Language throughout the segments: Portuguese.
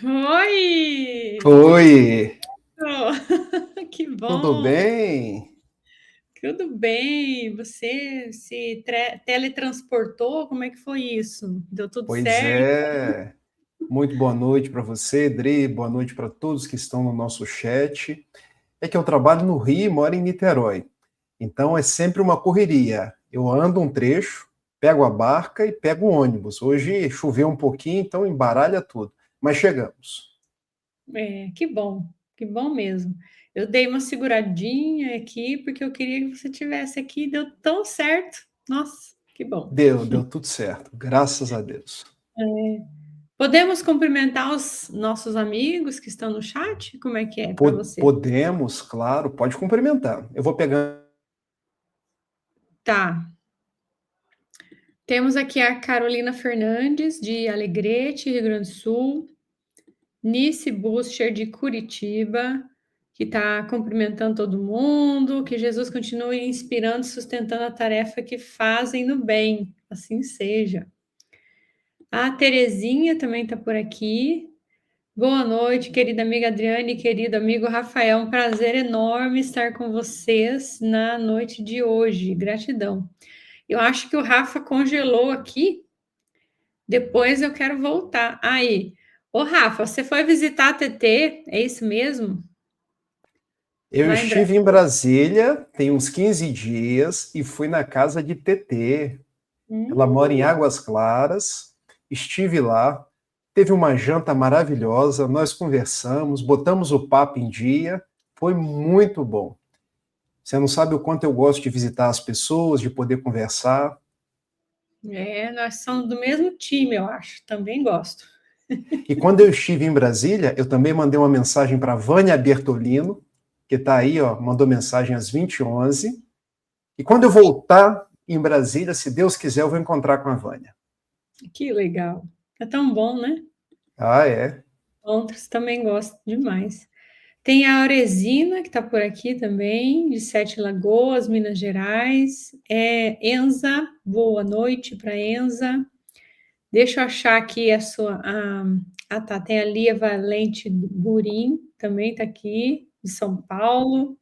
Oi! Oi, Oh, que tudo bom! bem? Tudo bem? Você se teletransportou? Como é que foi isso? Deu tudo Pois certo? é. Muito boa noite para você, Dri. Boa noite para todos que estão no nosso chat. É que eu trabalho no Rio e moro em Niterói. Então é sempre uma correria. Eu ando um trecho, pego a barca e pego o ônibus. Hoje choveu um pouquinho, então embaralha tudo. Mas chegamos. Que bom mesmo. Eu dei uma seguradinha aqui porque eu queria que você tivesse aqui, deu tão certo. Nossa, que bom. Deu tudo certo, graças a Deus. Podemos cumprimentar os nossos amigos que estão no chat? Como é que é para você? Podemos, claro, pode cumprimentar. Eu vou pegar. Tá. Temos aqui a Carolina Fernandes, de Alegrete, Rio Grande do Sul. Nice Buster, de Curitiba, que está cumprimentando todo mundo. Que Jesus continue inspirando e sustentando a tarefa que fazem no bem. Assim seja. A Terezinha também está por aqui. Boa noite, querida amiga Adriane e querido amigo Rafael. Um prazer enorme estar com vocês na noite de hoje. Gratidão. Eu acho que o Rafa congelou aqui. Depois eu quero voltar. Aí, ô Rafa, você foi visitar a TT? É isso mesmo? Eu Lá em estive em Brasília? Brasília tem uns 15 dias e fui na casa de Tetê. Ela mora em Hum, Águas Claras. Estive lá, teve uma janta maravilhosa, nós conversamos, botamos o papo em dia, foi muito bom. Você não sabe o quanto eu gosto de visitar as pessoas, de poder conversar. nós somos do mesmo time, eu acho. Também gosto. E quando eu estive em Brasília, eu também mandei uma mensagem para Vânia Bertolino, que está aí, ó, mandou mensagem às 20h11. E quando eu voltar em Brasília, se Deus quiser, eu vou encontrar com a Vânia. Que legal. É tão bom, né? Ah, é? Outros também gosto demais. Tem a Auresina, que está por aqui também, de Sete Lagoas, Minas Gerais. Enza, boa noite para Enza. Deixa eu achar aqui a sua. Tá, tem a Lia Valente Burim, também está aqui, de São Paulo.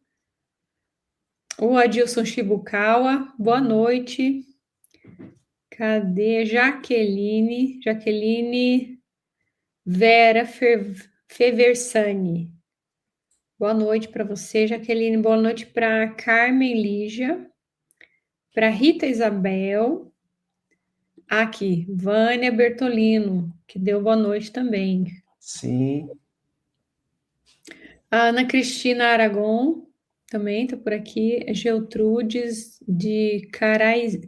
O Adilson Shibukawa, boa noite. Cadê? Jaqueline. Jaqueline Vera Feversani. Boa noite para você, Jaqueline. Boa noite para Carmen Lígia. Para Rita Isabel. Aqui, Vânia Bertolino, que deu boa noite também. Sim. A Ana Cristina Aragon também está por aqui. Geltrudes de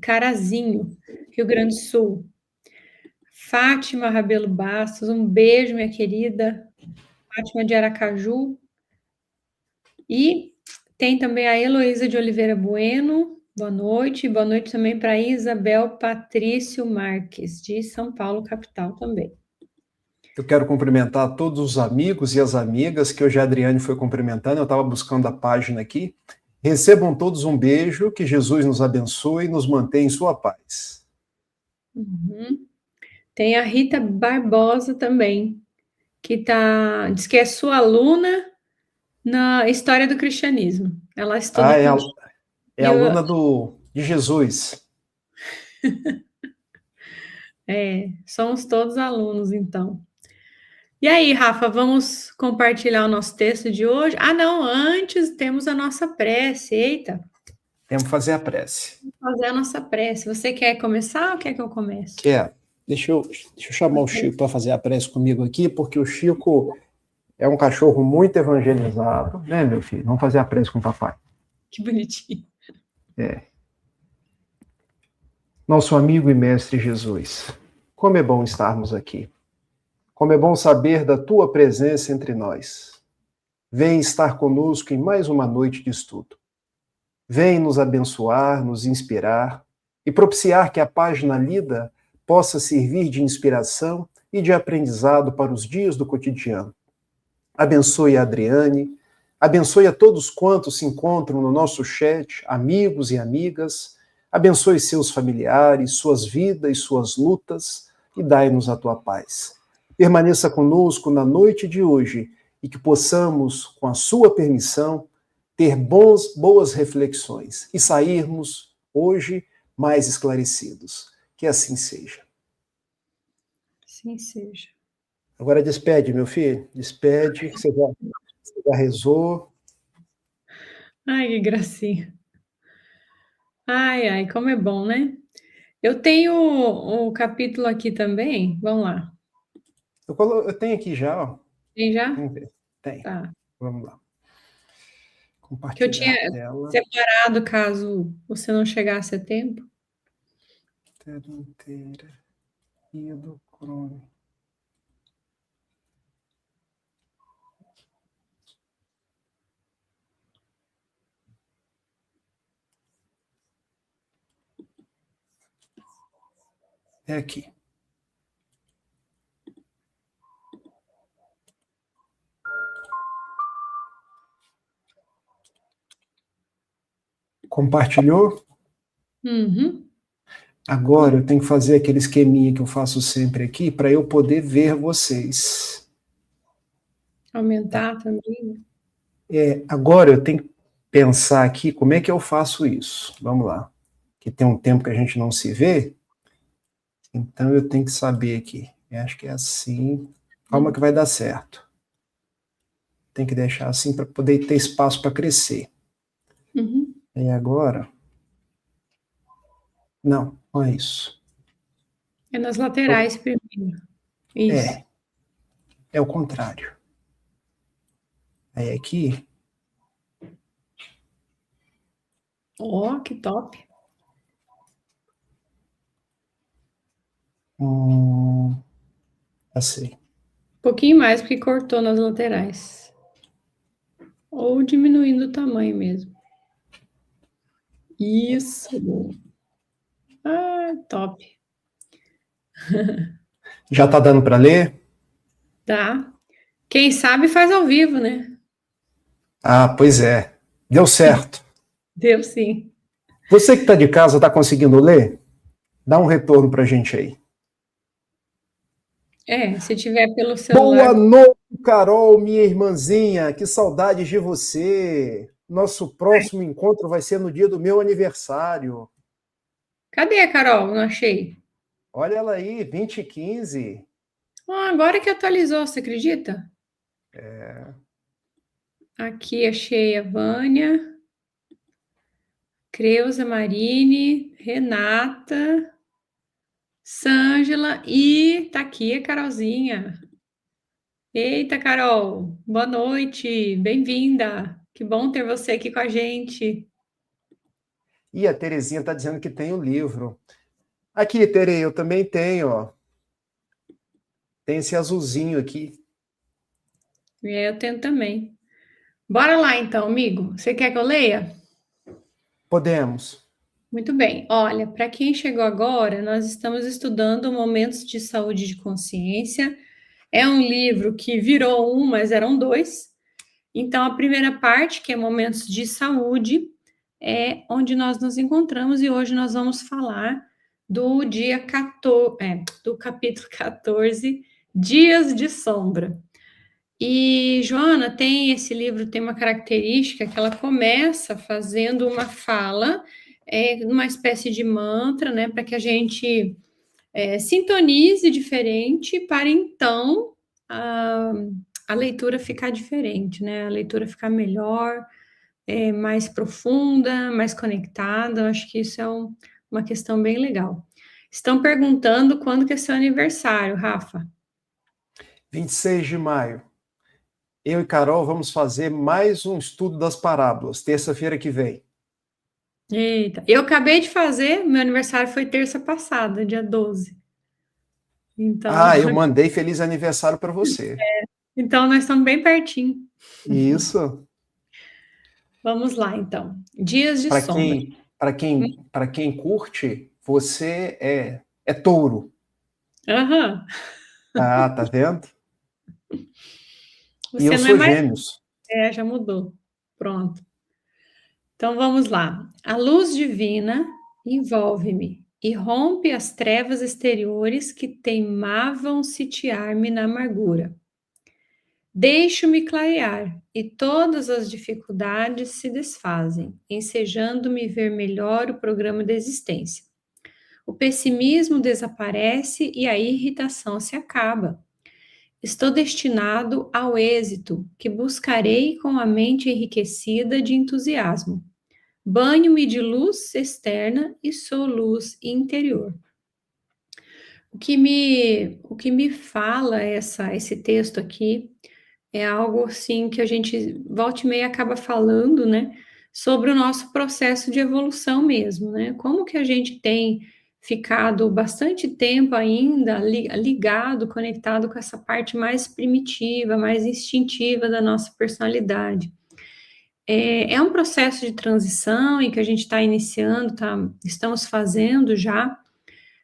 Carazinho, Rio Grande do Sul. Fátima Rabelo Bastos, um beijo, minha querida. Fátima de Aracaju. E tem também a Heloísa de Oliveira Bueno. Boa noite. Boa noite também para Isabel Patrício Marques, de São Paulo, capital também. Eu quero cumprimentar todos os amigos e as amigas que hoje a Adriane foi cumprimentando. Eu estava buscando a página aqui. Recebam todos um beijo, que Jesus nos abençoe e nos mantenha em sua paz. Uhum. Tem a Rita Barbosa também, diz que é sua aluna na história do cristianismo. Ela estuda Ah, contigo. é aluna de Jesus. Somos todos alunos, então. E aí, Rafa, vamos compartilhar o nosso texto de hoje? Ah, não, antes temos a nossa prece. Eita, Temos que fazer a prece. vamos fazer a nossa prece. Você quer começar ou quer que eu comece? Deixa eu chamar o Chico para fazer a prece comigo aqui, porque o Chico é um cachorro muito evangelizado, né, meu filho? Vamos fazer a prece com o papai. Que bonitinho. É. Nosso amigo e mestre Jesus, como é bom estarmos aqui. Como é bom saber da tua presença entre nós. Vem estar conosco em mais uma noite de estudo. Vem nos abençoar, nos inspirar e propiciar que a página lida possa servir de inspiração e de aprendizado para os dias do cotidiano. Abençoe a Adriane, abençoe a todos quantos se encontram no nosso chat, amigos e amigas, abençoe seus familiares, suas vidas e suas lutas, e dai-nos a tua paz. permaneça conosco na noite de hoje e que possamos, com a sua permissão, ter boas reflexões e sairmos hoje mais esclarecidos. Que assim seja. Assim seja. Agora despede, meu filho. Despede, que você já rezou. Ai, que gracinha. Ai, ai, como é bom, né? Eu tenho o capítulo aqui também. Vamos lá. Eu tenho aqui já, ó. Tem já? Vamos ver. Tem. Tá. Vamos lá. Que eu Compartilhar tinha a tela. separado caso você não chegasse a tempo. Tela inteira. E do Chrome. É aqui. Compartilhou? Uhum. Agora eu tenho que fazer aquele esqueminha que eu faço sempre aqui para eu poder ver vocês. Aumentar também. Agora eu tenho que pensar aqui como é que eu faço isso. Vamos lá. Que tem um tempo que a gente não se vê. Então eu tenho que saber aqui. Eu acho que é assim. Calma que vai dar certo. Tem que deixar assim para poder ter espaço para crescer. Uhum. E agora? Não, não é isso. É nas laterais primeiro. Isso. É o contrário. Aí aqui. Ó, que top. Assim. Um pouquinho mais, porque cortou nas laterais. Ou diminuindo o tamanho mesmo. Isso. Ah, top. Já tá dando para ler? Tá. Quem sabe faz ao vivo, né? Ah, pois é. Deu certo. Deu sim. Você que está de casa, está conseguindo ler? Dá um retorno para a gente aí. Se tiver pelo celular. Boa noite, Carol, minha irmãzinha. Que saudades de você. Nosso próximo encontro vai ser no dia do meu aniversário. Cadê a Carol? Não achei. Olha ela aí, 2015. Agora que atualizou, você acredita? Aqui achei a Vânia, Creuza Marini, Renata, Sângela e tá aqui a Carolzinha. Eita, Carol, boa noite, bem-vinda. Que bom ter você aqui com a gente. E a Terezinha está dizendo que tem o livro. Aqui, Tere, eu também tenho, ó. Tem esse azulzinho aqui. Eu tenho também. Bora lá então, amigo. Você quer que eu leia? Podemos. Muito bem. Olha, para quem chegou agora, nós estamos estudando Momentos de Saúde de Consciência. É um livro que virou um, mas eram dois. Então, a primeira parte, que é Momentos de Saúde, é onde nós nos encontramos e hoje nós vamos falar do dia 14, do capítulo 14, Dias de Sombra. E, Joana, esse livro tem uma característica que ela começa fazendo uma fala, uma espécie de mantra, né, para que a gente sintonize diferente, para então a leitura ficar diferente, né, a leitura ficar melhor, mais profunda, mais conectada. Eu acho que isso é uma questão bem legal. Estão perguntando quando que é seu aniversário, Rafa? 26 de maio. Eu e Carol vamos fazer mais um estudo das parábolas, terça-feira que vem. Eita, eu acabei de fazer, meu aniversário foi terça passada, dia 12. Então, Eu mandei feliz aniversário para você. então nós estamos bem pertinho. Isso. Vamos lá, então. Dias de Para sombra. quem curte, você é touro. Aham. Ah, tá vendo? E Você eu não é sou mais. gêmeos. Já mudou. Pronto. Então vamos lá. A luz divina envolve-me e rompe as trevas exteriores que teimavam sitiar-me na amargura. Deixo-me clarear, e todas as dificuldades se desfazem, ensejando-me ver melhor o programa da existência. O pessimismo desaparece e a irritação se acaba. Estou destinado ao êxito, que buscarei com a mente enriquecida de entusiasmo. Banho-me de luz externa e sou luz interior. O que me fala esse texto aqui é algo assim que a gente volta e meia acaba falando, né, sobre o nosso processo de evolução mesmo, né? Como que a gente tem ficado bastante tempo ainda ligado, conectado com essa parte mais primitiva, mais instintiva da nossa personalidade. É um processo de transição em que a gente está iniciando, estamos fazendo já,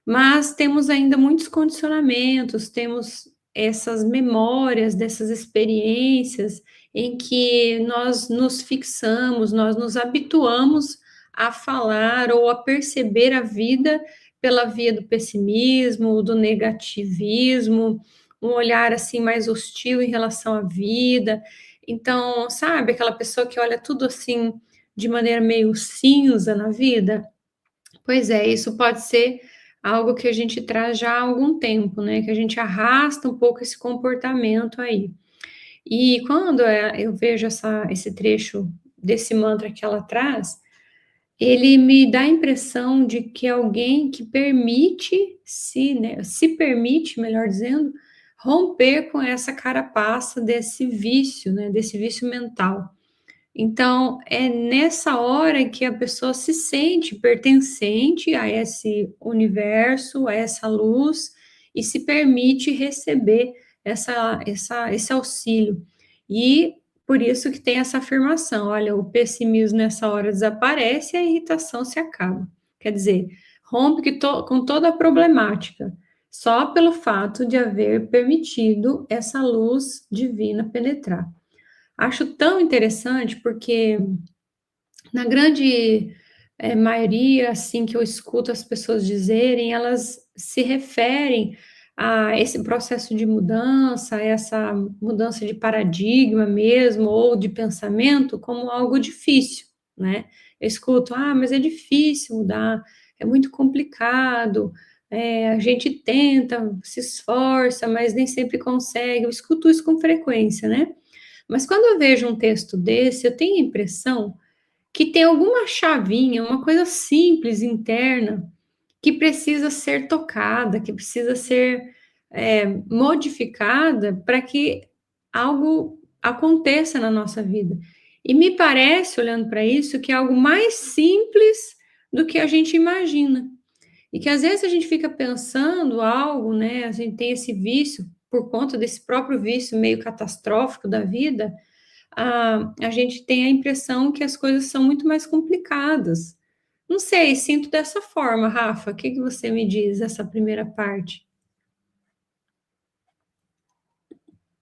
mas temos ainda muitos condicionamentos, temos essas memórias dessas experiências em que nós nos fixamos, nós nos habituamos a falar ou a perceber a vida pela via do pessimismo, do negativismo, um olhar assim mais hostil em relação à vida. Então, sabe, aquela pessoa que olha tudo assim de maneira meio cinza na vida? Pois é, isso pode ser algo que a gente traz já há algum tempo, né? Que a gente arrasta um pouco esse comportamento aí. E quando eu vejo esse trecho desse mantra que ela traz, ele me dá a impressão de que é alguém que se permite, melhor dizendo, romper com essa carapaça desse vício, né? Desse vício mental. Então, é nessa hora que a pessoa se sente pertencente a esse universo, a essa luz, e se permite receber esse auxílio. E por isso que tem essa afirmação: olha, o pessimismo nessa hora desaparece e a irritação se acaba. Quer dizer, rompe com toda a problemática, só pelo fato de haver permitido essa luz divina penetrar. Acho tão interessante porque na grande maioria, assim, que eu escuto as pessoas dizerem, elas se referem a esse processo de mudança, essa mudança de paradigma mesmo, ou de pensamento, como algo difícil, né? Eu escuto, mas é difícil mudar, é muito complicado, a gente tenta, se esforça, mas nem sempre consegue. Eu escuto isso com frequência, né? Mas quando eu vejo um texto desse, eu tenho a impressão que tem alguma chavinha, uma coisa simples interna que precisa ser tocada, que precisa ser modificada para que algo aconteça na nossa vida. E me parece, olhando para isso, que é algo mais simples do que a gente imagina. E que às vezes a gente fica pensando algo, né? A gente tem esse vício, por conta desse próprio vício meio catastrófico da vida, a gente tem a impressão que as coisas são muito mais complicadas. Não sei, sinto dessa forma, Rafa. O que você me diz essa primeira parte?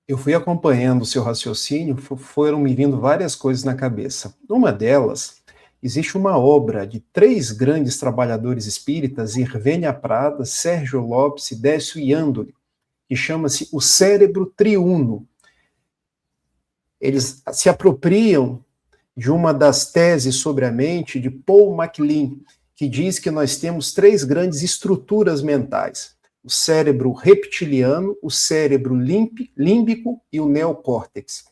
Eu fui acompanhando o seu raciocínio, foram me vindo várias coisas na cabeça. Uma delas, existe uma obra de 3 grandes trabalhadores espíritas, Irvênia Prada, Sérgio Lopes e Décio Iandoli, que chama-se O Cérebro Triuno. Eles se apropriam de uma das teses sobre a mente de Paul MacLean, que diz que nós temos 3 grandes estruturas mentais: o cérebro reptiliano, o cérebro límbico e o neocórtex.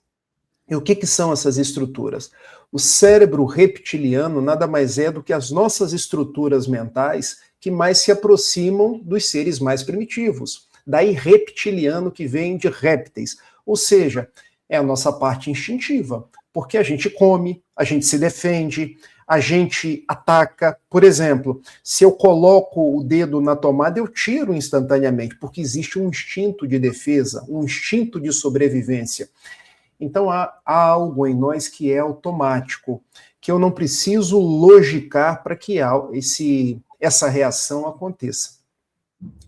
E o que são essas estruturas? O cérebro reptiliano nada mais é do que as nossas estruturas mentais que mais se aproximam dos seres mais primitivos. Daí reptiliano, que vem de répteis, ou seja, é a nossa parte instintiva, porque a gente come, a gente se defende, a gente ataca. Por exemplo, se eu coloco o dedo na tomada, eu tiro instantaneamente, porque existe um instinto de defesa, um instinto de sobrevivência. Então há algo em nós que é automático, que eu não preciso logicar para que essa reação aconteça.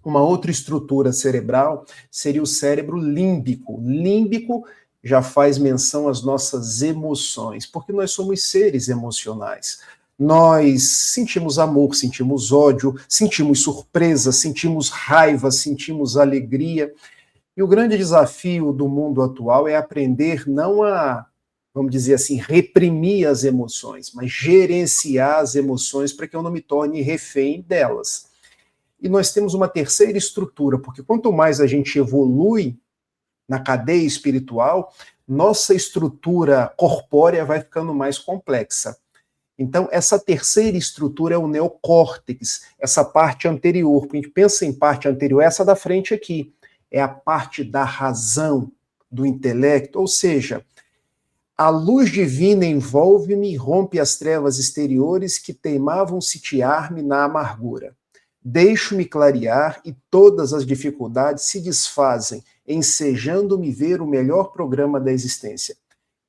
Uma outra estrutura cerebral seria o cérebro límbico. Límbico já faz menção às nossas emoções, porque nós somos seres emocionais. Nós sentimos amor, sentimos ódio, sentimos surpresa, sentimos raiva, sentimos alegria. E o grande desafio do mundo atual é aprender não a, vamos dizer assim, reprimir as emoções, mas gerenciar as emoções para que eu não me torne refém delas. E nós temos uma terceira estrutura, porque quanto mais a gente evolui na cadeia espiritual, nossa estrutura corpórea vai ficando mais complexa. Então, essa terceira estrutura é o neocórtex, essa parte anterior. Porque a gente pensa em parte anterior, essa da frente aqui. É a parte da razão, do intelecto, ou seja, a luz divina envolve-me e rompe as trevas exteriores que teimavam sitiar-me na amargura. Deixo-me clarear e todas as dificuldades se desfazem, ensejando-me ver o melhor programa da existência.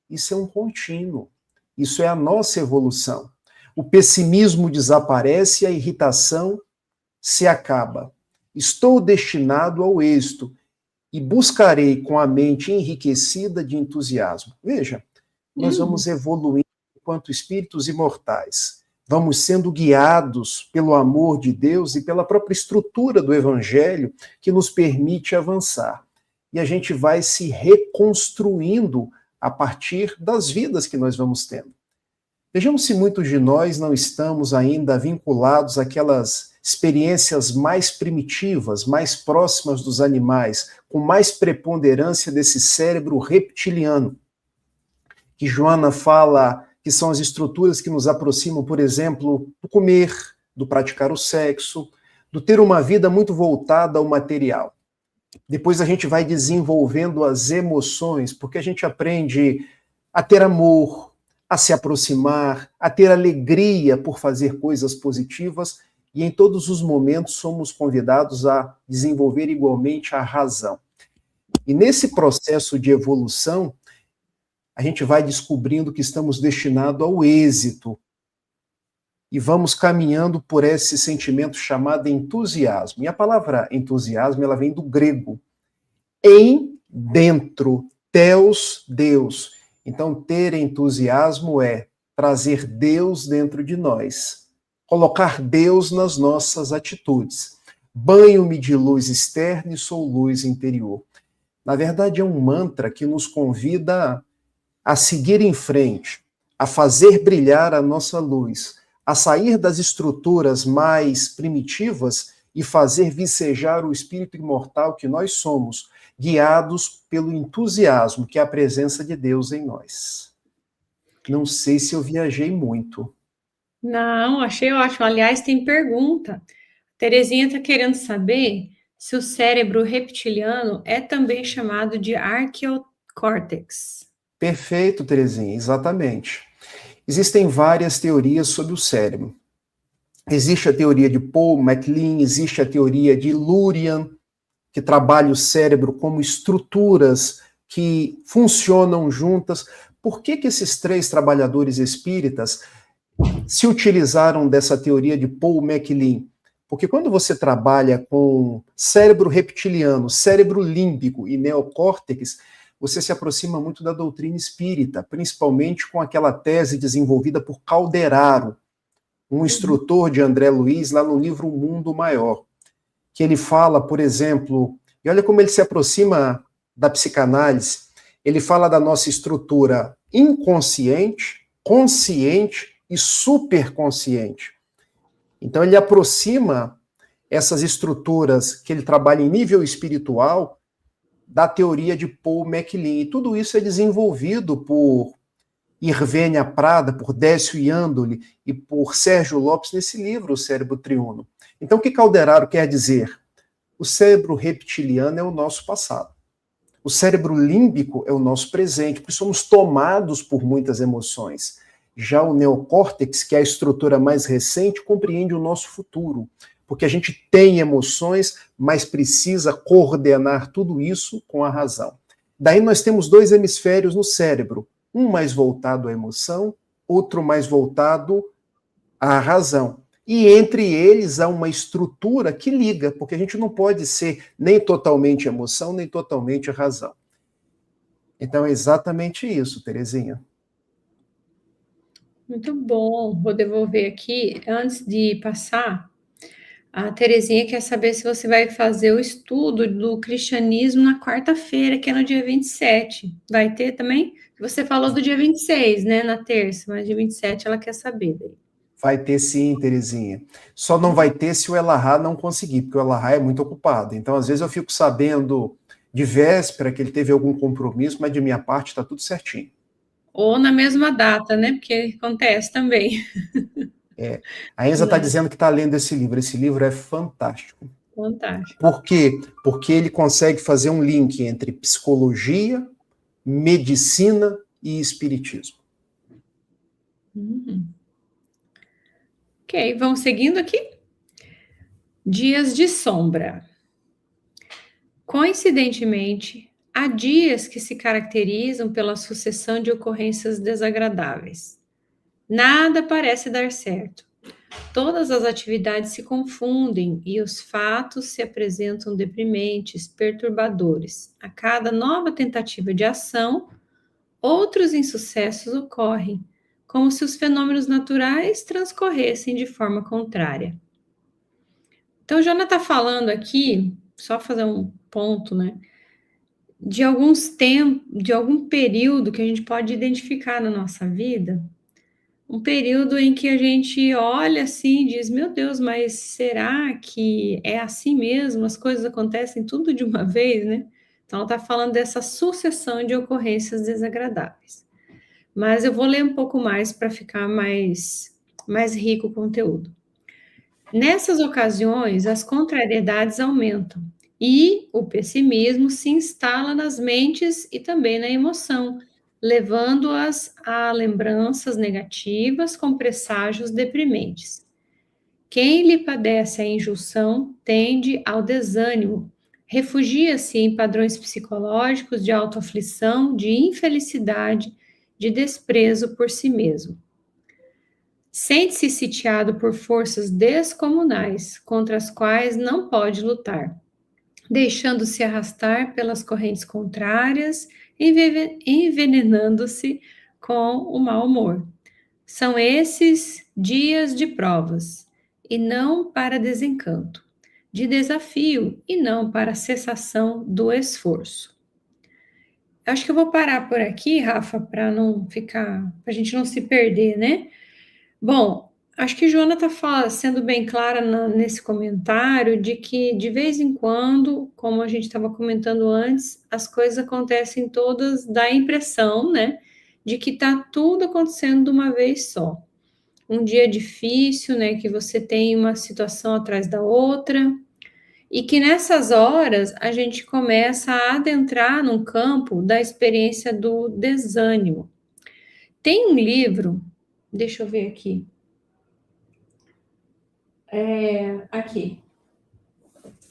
Isso é um contínuo. Isso é a nossa evolução. O pessimismo desaparece e a irritação se acaba. Estou destinado ao êxito e buscarei com a mente enriquecida de entusiasmo. Veja, nós vamos evoluindo enquanto espíritos imortais. Vamos sendo guiados pelo amor de Deus e pela própria estrutura do Evangelho que nos permite avançar. E a gente vai se reconstruindo a partir das vidas que nós vamos tendo. Vejamos se muitos de nós não estamos ainda vinculados àquelas experiências mais primitivas, mais próximas dos animais, com mais preponderância desse cérebro reptiliano, que Joana fala que são as estruturas que nos aproximam, por exemplo, do comer, do praticar o sexo, do ter uma vida muito voltada ao material. Depois a gente vai desenvolvendo as emoções, porque a gente aprende a ter amor, a se aproximar, a ter alegria por fazer coisas positivas, e em todos os momentos somos convidados a desenvolver igualmente a razão. E nesse processo de evolução, a gente vai descobrindo que estamos destinados ao êxito e vamos caminhando por esse sentimento chamado entusiasmo. E a palavra entusiasmo, ela vem do grego. Em, dentro, theos, Deus. Então, ter entusiasmo é trazer Deus dentro de nós, colocar Deus nas nossas atitudes. Banho-me de luz externa e sou luz interior. Na verdade, é um mantra que nos convida a seguir em frente, a fazer brilhar a nossa luz, a sair das estruturas mais primitivas e fazer vicejar o espírito imortal que nós somos, guiados pelo entusiasmo, que é a presença de Deus em nós. Não sei se eu viajei muito. Não, achei ótimo. Aliás, tem pergunta. Terezinha está querendo saber se o cérebro reptiliano é também chamado de arqueocórtex. Perfeito, Terezinha, exatamente. Existem várias teorias sobre o cérebro. Existe a teoria de Paul MacLean, existe a teoria de Luria, que trabalha o cérebro como estruturas que funcionam juntas. Por que esses três trabalhadores espíritas se utilizaram dessa teoria de Paul MacLean? Porque quando você trabalha com cérebro reptiliano, cérebro límbico e neocórtex, você se aproxima muito da doutrina espírita, principalmente com aquela tese desenvolvida por Calderaro, um instrutor de André Luiz, lá no livro O Mundo Maior, que ele fala, por exemplo, e olha como ele se aproxima da psicanálise, ele fala da nossa estrutura inconsciente, consciente e superconsciente. Então ele aproxima essas estruturas que ele trabalha em nível espiritual da teoria de Paul MacLean. E tudo isso é desenvolvido por Irvênia Prada, por Décio Iandoli e por Sérgio Lopes nesse livro, O Cérebro Triuno. Então, o que Calderaro quer dizer? O cérebro reptiliano é o nosso passado. O cérebro límbico é o nosso presente, porque somos tomados por muitas emoções. Já o neocórtex, que é a estrutura mais recente, compreende o nosso futuro, porque a gente tem emoções, mas precisa coordenar tudo isso com a razão. Daí nós temos dois hemisférios no cérebro, um mais voltado à emoção, outro mais voltado à razão. E entre eles há uma estrutura que liga, porque a gente não pode ser nem totalmente emoção, nem totalmente razão. Então é exatamente isso, Terezinha. Muito bom. Vou devolver aqui. Antes de passar, a Terezinha quer saber se você vai fazer o estudo do cristianismo na quarta-feira, que é no dia 27. Vai ter também? Você falou do dia 26, né? Na terça, mas dia 27 ela quer saber daí. Vai ter sim, Terezinha. Só não vai ter se o Elahá não conseguir, porque o Elahá é muito ocupado. Então, às vezes, eu fico sabendo de véspera que ele teve algum compromisso, mas de minha parte está tudo certinho. Ou na mesma data, né? Porque acontece também. A Enza está Não, dizendo que está lendo esse livro. Esse livro é fantástico. fantástico. Por quê? Porque ele consegue fazer um link entre psicologia, medicina e espiritismo. Uhum. Ok, vamos seguindo aqui. Dias de sombra. Coincidentemente, há dias que se caracterizam pela sucessão de ocorrências desagradáveis. Nada parece dar certo. Todas as atividades se confundem e os fatos se apresentam deprimentes, perturbadores. A cada nova tentativa de ação, outros insucessos ocorrem, como se os fenômenos naturais transcorressem de forma contrária. Então, Jona está falando aqui, só fazer um ponto, né? De alguns tempos, de algum período que a gente pode identificar na nossa vida, um período em que a gente olha assim e diz, meu Deus, mas será que é assim mesmo? As coisas acontecem tudo de uma vez, né? Então, ela está falando dessa sucessão de ocorrências desagradáveis. Mas eu vou ler um pouco mais para ficar mais rico o conteúdo. Nessas ocasiões, as contrariedades aumentam e o pessimismo se instala nas mentes e também na emoção, levando-as a lembranças negativas com presságios deprimentes. Quem lhe padece a injunção tende ao desânimo, refugia-se em padrões psicológicos de autoaflição, de infelicidade, de desprezo por si mesmo. Sente-se sitiado por forças descomunais contra as quais não pode lutar, deixando-se arrastar pelas correntes contrárias, envenenando-se com o mau humor. São esses dias de provas, e não para desencanto, de desafio, e não para cessação do esforço. Acho que eu vou parar por aqui, Rafa, para a gente não se perder, né? Bom, acho que Joana está sendo bem clara nesse comentário de que, de vez em quando, como a gente estava comentando antes, as coisas acontecem todas, dá a impressão, né, de que está tudo acontecendo de uma vez só. Um dia difícil, né, que você tem uma situação atrás da outra, e que nessas horas a gente começa a adentrar num campo da experiência do desânimo. Tem um livro, deixa eu ver aqui. Aqui.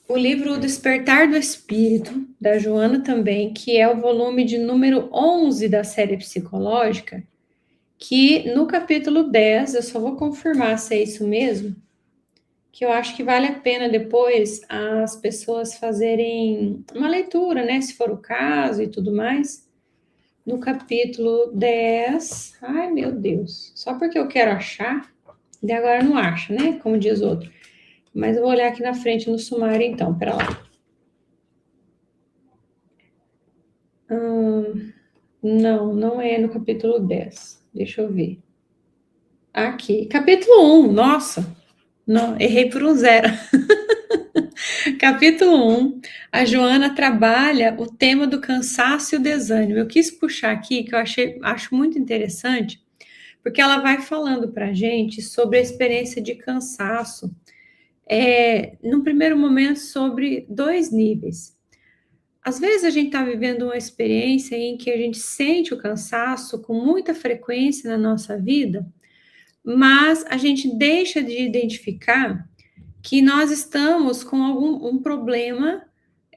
O livro O Despertar do Espírito, da Joana também, que é o volume de número 11 da série psicológica, que no capítulo 10, eu só vou confirmar se é isso mesmo, que eu acho que vale a pena depois as pessoas fazerem uma leitura, né, se for o caso e tudo mais. No capítulo 10, ai meu Deus, só porque eu quero achar, e agora não acho, né, como diz outro. Mas eu vou olhar aqui na frente no sumário, então, pera lá. Não, não é no capítulo 10. Deixa eu ver. Aqui, capítulo 1, nossa, não, errei por um zero. Capítulo 1, a Joana trabalha o tema do cansaço e o desânimo. Eu quis puxar aqui, que eu acho muito interessante, porque ela vai falando para a gente sobre a experiência de cansaço. No primeiro momento, sobre 2 níveis. Às vezes a gente está vivendo uma experiência em que a gente sente o cansaço com muita frequência na nossa vida, mas a gente deixa de identificar que nós estamos com um problema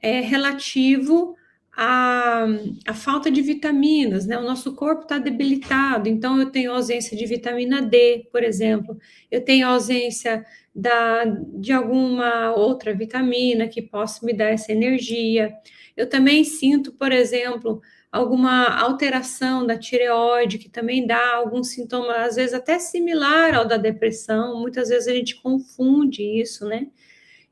relativo à falta de vitaminas, né? O nosso corpo está debilitado, então eu tenho ausência de vitamina D, por exemplo, eu tenho ausência de alguma outra vitamina que possa me dar essa energia. Eu também sinto, por exemplo, alguma alteração da tireoide, que também dá algum sintoma, às vezes até similar ao da depressão, muitas vezes a gente confunde isso, né?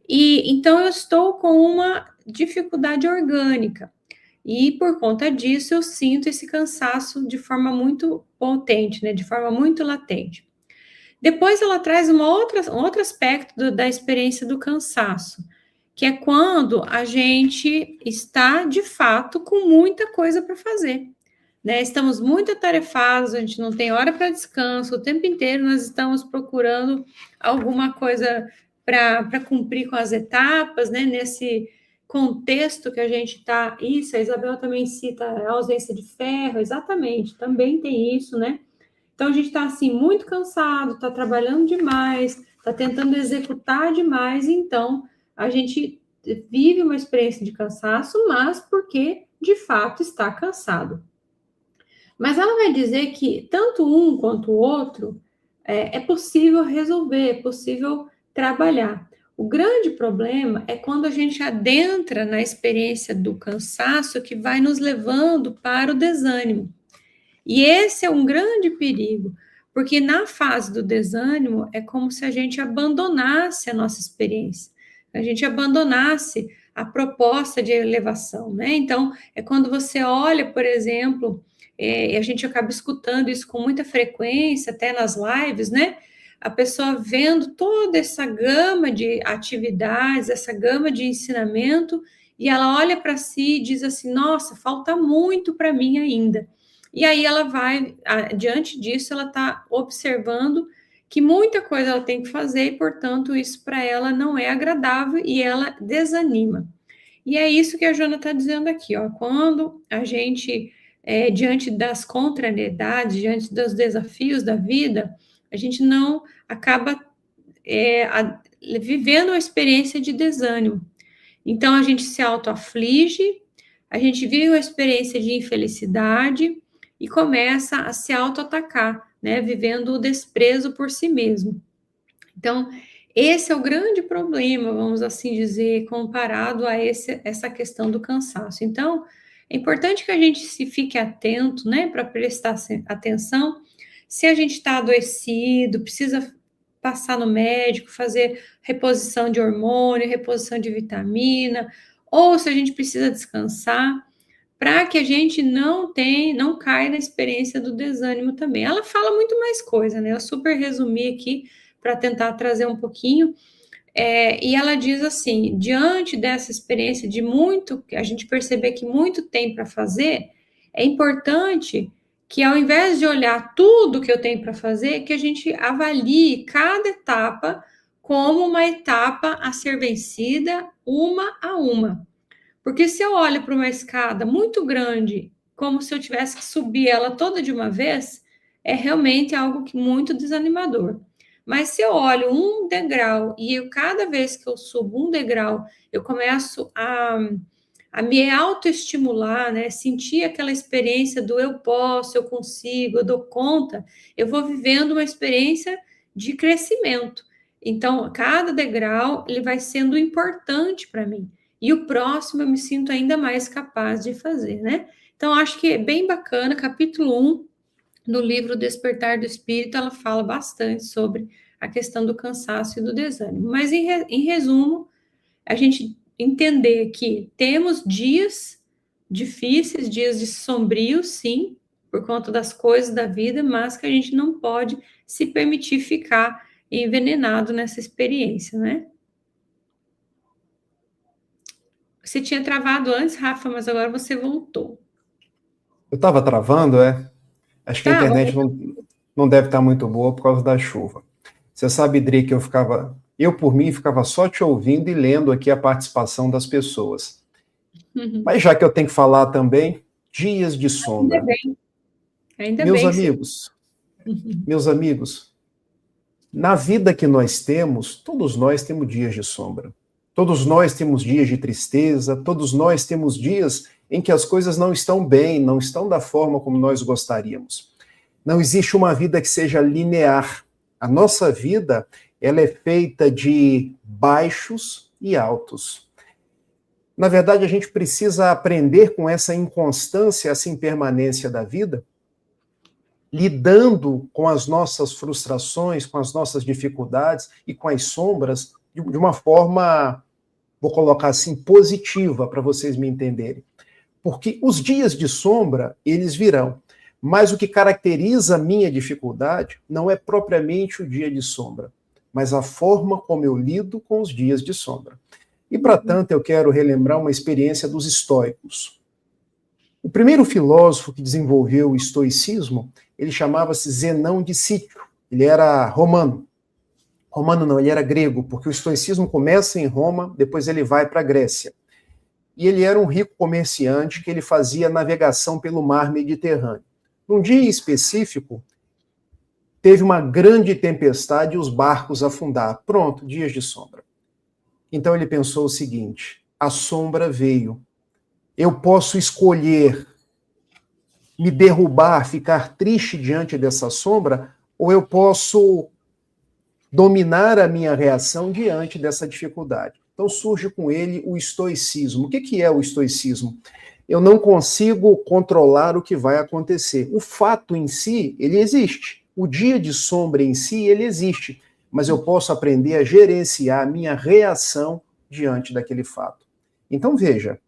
E então eu estou com uma dificuldade orgânica. E por conta disso eu sinto esse cansaço de forma muito potente, né? De forma muito latente. Depois ela traz um outro aspecto da experiência do cansaço, que é quando a gente está, de fato, com muita coisa para fazer. Né? Estamos muito atarefados, a gente não tem hora para descanso, o tempo inteiro nós estamos procurando alguma coisa para cumprir com as etapas, né? Nesse contexto que a gente está. Isso, a Isabel também cita a ausência de ferro, exatamente, também tem isso, né? Então, a gente está, assim, muito cansado, está trabalhando demais, está tentando executar demais, então, a gente vive uma experiência de cansaço, mas porque, de fato, está cansado. Mas ela vai dizer que tanto um quanto o outro é possível resolver, é possível trabalhar. O grande problema é quando a gente adentra na experiência do cansaço que vai nos levando para o desânimo. E esse é um grande perigo, porque na fase do desânimo é como se a gente abandonasse a nossa experiência, a gente abandonasse a proposta de elevação, né? Então, é quando você olha, por exemplo, e a gente acaba escutando isso com muita frequência, até nas lives, né? A pessoa vendo toda essa gama de atividades, essa gama de ensinamento, e ela olha para si e diz assim: nossa, falta muito para mim ainda. E aí ela vai, diante disso, ela está observando que muita coisa ela tem que fazer e, portanto, isso para ela não é agradável e ela desanima. E é isso que a Joana está dizendo aqui, ó. Quando a gente, diante das contrariedades, diante dos desafios da vida, a gente não acaba vivendo uma experiência de desânimo. Então, a gente se autoaflige, a gente vive uma experiência de infelicidade e começa a se autoatacar, né? Vivendo o desprezo por si mesmo. Então, esse é o grande problema, vamos assim dizer, comparado a essa questão do cansaço. Então, é importante que a gente se fique atento, né, para prestar atenção se a gente está adoecido, precisa passar no médico, fazer reposição de hormônio, reposição de vitamina, ou se a gente precisa descansar, para que a gente não caia na experiência do desânimo também. Ela fala muito mais coisa, né? Eu super resumi aqui para tentar trazer um pouquinho. E ela diz assim: diante dessa experiência de muito, a gente perceber que muito tem para fazer, é importante que ao invés de olhar tudo que eu tenho para fazer, que a gente avalie cada etapa como uma etapa a ser vencida uma a uma. Porque se eu olho para uma escada muito grande, como se eu tivesse que subir ela toda de uma vez, é realmente algo muito desanimador. Mas se eu olho um degrau e cada vez que eu subo um degrau, eu começo a me autoestimular, né? Sentir aquela experiência do eu posso, eu consigo, eu dou conta, eu vou vivendo uma experiência de crescimento. Então, cada degrau ele vai sendo importante para mim. E o próximo eu me sinto ainda mais capaz de fazer, né? Então, acho que é bem bacana. Capítulo 1 do livro Despertar do Espírito, ela fala bastante sobre a questão do cansaço e do desânimo. Mas, em resumo, a gente entender que temos dias difíceis, dias de sombrios, sim, por conta das coisas da vida, mas que a gente não pode se permitir ficar envenenado nessa experiência, né? Você tinha travado antes, Rafa, mas agora você voltou. Eu estava travando, é? Acho que a internet não deve estar muito boa por causa da chuva. Você sabe, Dri, que eu por mim, ficava só te ouvindo e lendo aqui a participação das pessoas. Mas já que eu tenho que falar também, dias de sombra. Ainda bem. Ainda meus bem amigos, meus amigos, na vida que nós temos, todos nós temos dias de sombra. Todos nós temos dias de tristeza, todos nós temos dias em que as coisas não estão bem, não estão da forma como nós gostaríamos. Não existe uma vida que seja linear. A nossa vida, ela é feita de baixos e altos. Na verdade, a gente precisa aprender com essa inconstância, essa impermanência da vida, lidando com as nossas frustrações, com as nossas dificuldades e com as sombras de uma forma, vou colocar assim, positiva, para vocês me entenderem. Porque os dias de sombra, eles virão. Mas o que caracteriza a minha dificuldade não é propriamente o dia de sombra, mas a forma como eu lido com os dias de sombra. E, para tanto, eu quero relembrar uma experiência dos estoicos. O primeiro filósofo que desenvolveu o estoicismo, ele chamava-se Zenão de Cítio. Ele era romano. Romano não, ele era grego, porque o estoicismo começa em Roma, depois ele vai para a Grécia. E ele era um rico comerciante que ele fazia navegação pelo mar Mediterrâneo. Num dia específico, teve uma grande tempestade e os barcos afundaram. Pronto, dias de sombra. Então ele pensou o seguinte: a sombra veio. Eu posso escolher me derrubar, ficar triste diante dessa sombra, ou eu posso dominar a minha reação diante dessa dificuldade. Então surge com ele o estoicismo. O que é o estoicismo? Eu não consigo controlar o que vai acontecer. O fato em si, ele existe. O dia de sombra em si, ele existe. Mas eu posso aprender a gerenciar a minha reação diante daquele fato. Então veja,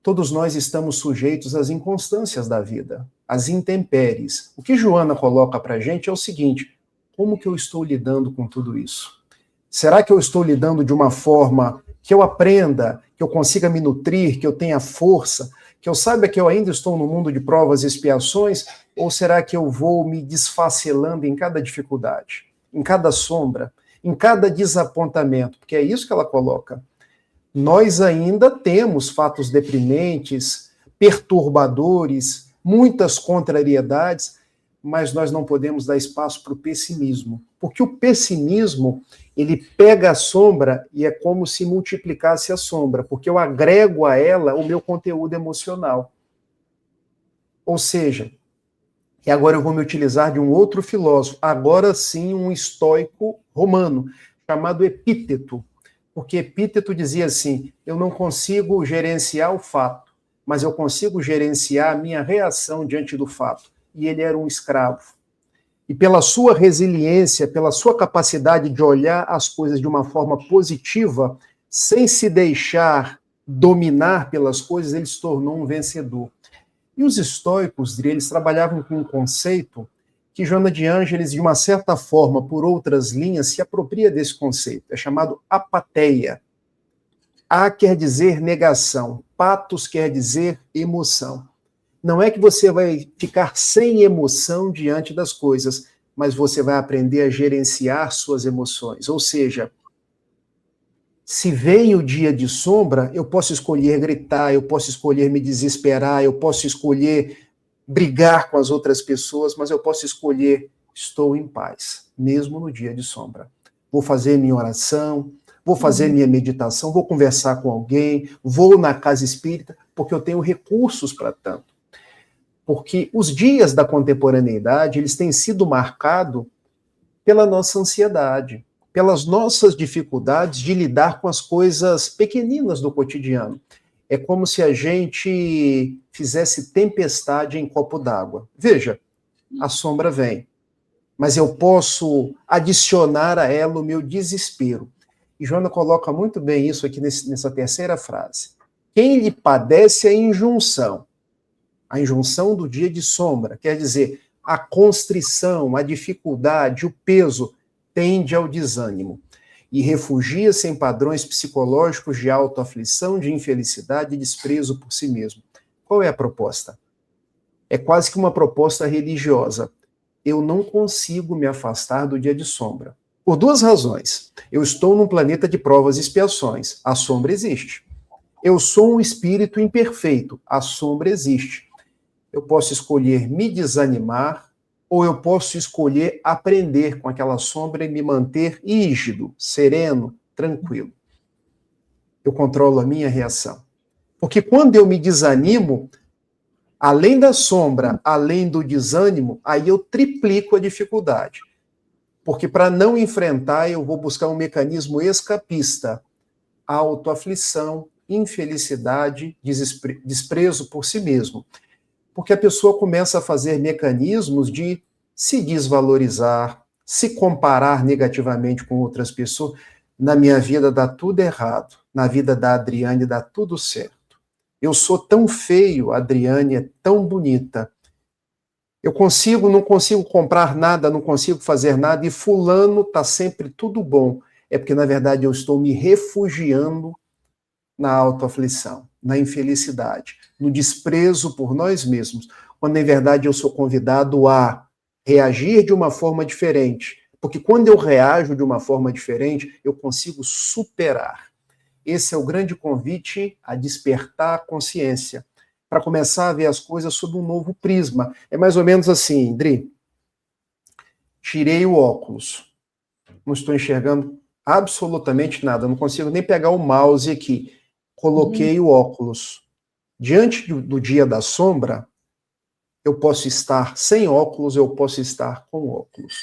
todos nós estamos sujeitos às inconstâncias da vida, às intempéries. O que Joana coloca para a gente é o seguinte: como que eu estou lidando com tudo isso? Será que eu estou lidando de uma forma que eu aprenda, que eu consiga me nutrir, que eu tenha força, que eu saiba que eu ainda estou no mundo de provas e expiações, ou será que eu vou me desfacelando em cada dificuldade, em cada sombra, em cada desapontamento? Porque é isso que ela coloca. Nós ainda temos fatos deprimentes, perturbadores, muitas contrariedades, mas nós não podemos dar espaço para o pessimismo, porque o pessimismo, ele pega a sombra e é como se multiplicasse a sombra, porque eu agrego a ela o meu conteúdo emocional. Ou seja, e agora eu vou me utilizar de um outro filósofo, agora sim um estoico romano, chamado Epíteto, porque Epíteto dizia assim: eu não consigo gerenciar o fato, mas eu consigo gerenciar a minha reação diante do fato. E ele era um escravo. E pela sua resiliência, pela sua capacidade de olhar as coisas de uma forma positiva, sem se deixar dominar pelas coisas, ele se tornou um vencedor. E os estoicos, eles trabalhavam com um conceito que Joana de Ângeles, de uma certa forma, por outras linhas, se apropria desse conceito. É chamado apatheia. A quer dizer negação, patos quer dizer emoção. Não é que você vai ficar sem emoção diante das coisas, mas você vai aprender a gerenciar suas emoções. Ou seja, se vem o dia de sombra, eu posso escolher gritar, eu posso escolher me desesperar, eu posso escolher brigar com as outras pessoas, mas eu posso escolher estou em paz, mesmo no dia de sombra. Vou fazer minha oração, vou fazer minha meditação, vou conversar com alguém, vou na casa espírita, porque eu tenho recursos para tanto. Porque os dias da contemporaneidade, eles têm sido marcados pela nossa ansiedade, pelas nossas dificuldades de lidar com as coisas pequeninas do cotidiano. É como se a gente fizesse tempestade em copo d'água. Veja, a sombra vem, mas eu posso adicionar a ela o meu desespero. E Joana coloca muito bem isso aqui nessa terceira frase. Quem lhe padece a injunção do dia de sombra, quer dizer, a constrição, a dificuldade, o peso, tende ao desânimo e refugia-se em padrões psicológicos de autoaflição, de infelicidade e desprezo por si mesmo. Qual é a proposta? É quase que uma proposta religiosa. Eu não consigo me afastar do dia de sombra. Por duas razões. Eu estou num planeta de provas e expiações. A sombra existe. Eu sou um espírito imperfeito. A sombra existe. Eu posso escolher me desanimar, ou eu posso escolher aprender com aquela sombra e me manter rígido, sereno, tranquilo. Eu controlo a minha reação. Porque quando eu me desanimo, além da sombra, além do desânimo, aí eu triplico a dificuldade. Porque para não enfrentar, eu vou buscar um mecanismo escapista, autoaflição, infelicidade, desprezo por si mesmo. Porque a pessoa começa a fazer mecanismos de se desvalorizar, se comparar negativamente com outras pessoas. Na minha vida dá tudo errado, na vida da Adriane dá tudo certo. Eu sou tão feio, a Adriane é tão bonita. Não consigo comprar nada, não consigo fazer nada, e fulano está sempre tudo bom. É porque, na verdade, eu estou me refugiando na autoaflição, na infelicidade, no desprezo por nós mesmos, quando, na verdade, eu sou convidado a reagir de uma forma diferente. Porque quando eu reajo de uma forma diferente, eu consigo superar. Esse é o grande convite a despertar a consciência, para começar a ver as coisas sob um novo prisma. É mais ou menos assim, Dri. Tirei o óculos. Não estou enxergando absolutamente nada. Não consigo nem pegar o mouse aqui. Coloquei o óculos. Diante do dia da sombra, eu posso estar sem óculos, eu posso estar com óculos.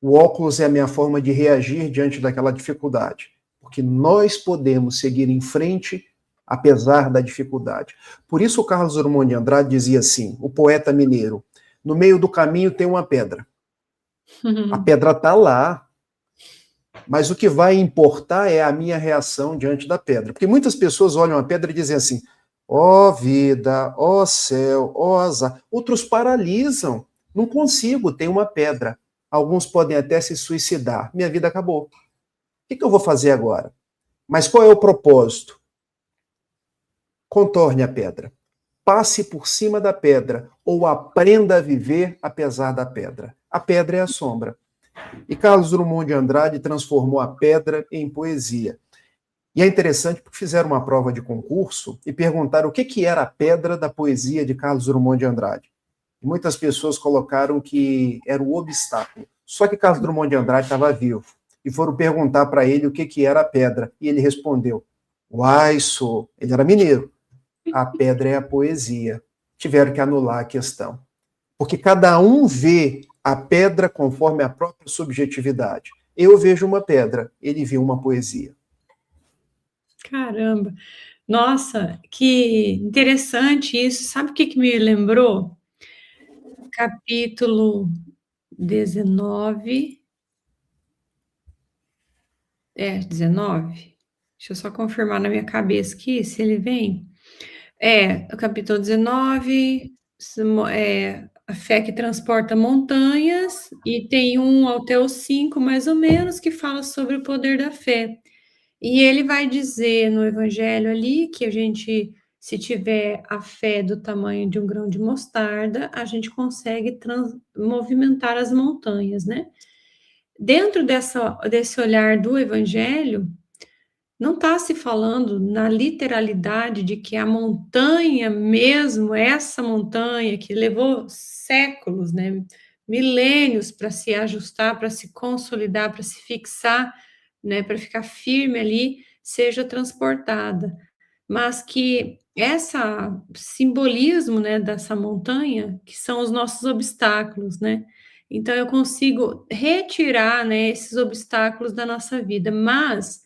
O óculos é a minha forma de reagir diante daquela dificuldade. Porque nós podemos seguir em frente apesar da dificuldade. Por isso o Carlos Drummond de Andrade dizia assim, o poeta mineiro, no meio do caminho tem uma pedra. A pedra está lá, mas o que vai importar é a minha reação diante da pedra. Porque muitas pessoas olham a pedra e dizem assim, ó vida, ó céu, ó azar. Outros paralisam, não consigo, tem uma pedra. Alguns podem até se suicidar, minha vida acabou. O que eu vou fazer agora? Mas qual é o propósito? Contorne a pedra. Passe por cima da pedra ou aprenda a viver apesar da pedra. A pedra é a sombra. E Carlos Drummond de Andrade transformou a pedra em poesia. E é interessante porque fizeram uma prova de concurso e perguntaram o que era a pedra da poesia de Carlos Drummond de Andrade. E muitas pessoas colocaram que era o obstáculo. Só que Carlos Drummond de Andrade estava vivo. E foram perguntar para ele o que era a pedra. E ele respondeu, uai, sou. Ele era mineiro. A pedra é a poesia. Tiveram que anular a questão. Porque cada um vê a pedra conforme a própria subjetividade. Eu vejo uma pedra, ele viu uma poesia. Caramba! Nossa, que interessante isso. Sabe o que me lembrou? Capítulo 19. 19? Deixa eu só confirmar na minha cabeça aqui, se ele vem. O capítulo 19, a fé que transporta montanhas, e tem até o 5, mais ou menos, que fala sobre o poder da fé. E ele vai dizer no evangelho ali que a gente, se tiver a fé do tamanho de um grão de mostarda, a gente consegue movimentar as montanhas, né? Dentro desse olhar do evangelho, não está se falando na literalidade de que a montanha mesmo, essa montanha que levou séculos, né, milênios para se ajustar, para se consolidar, para se fixar, né, para ficar firme ali, seja transportada, mas que esse simbolismo, né, dessa montanha, que são os nossos obstáculos, né, então eu consigo retirar, né, esses obstáculos da nossa vida, mas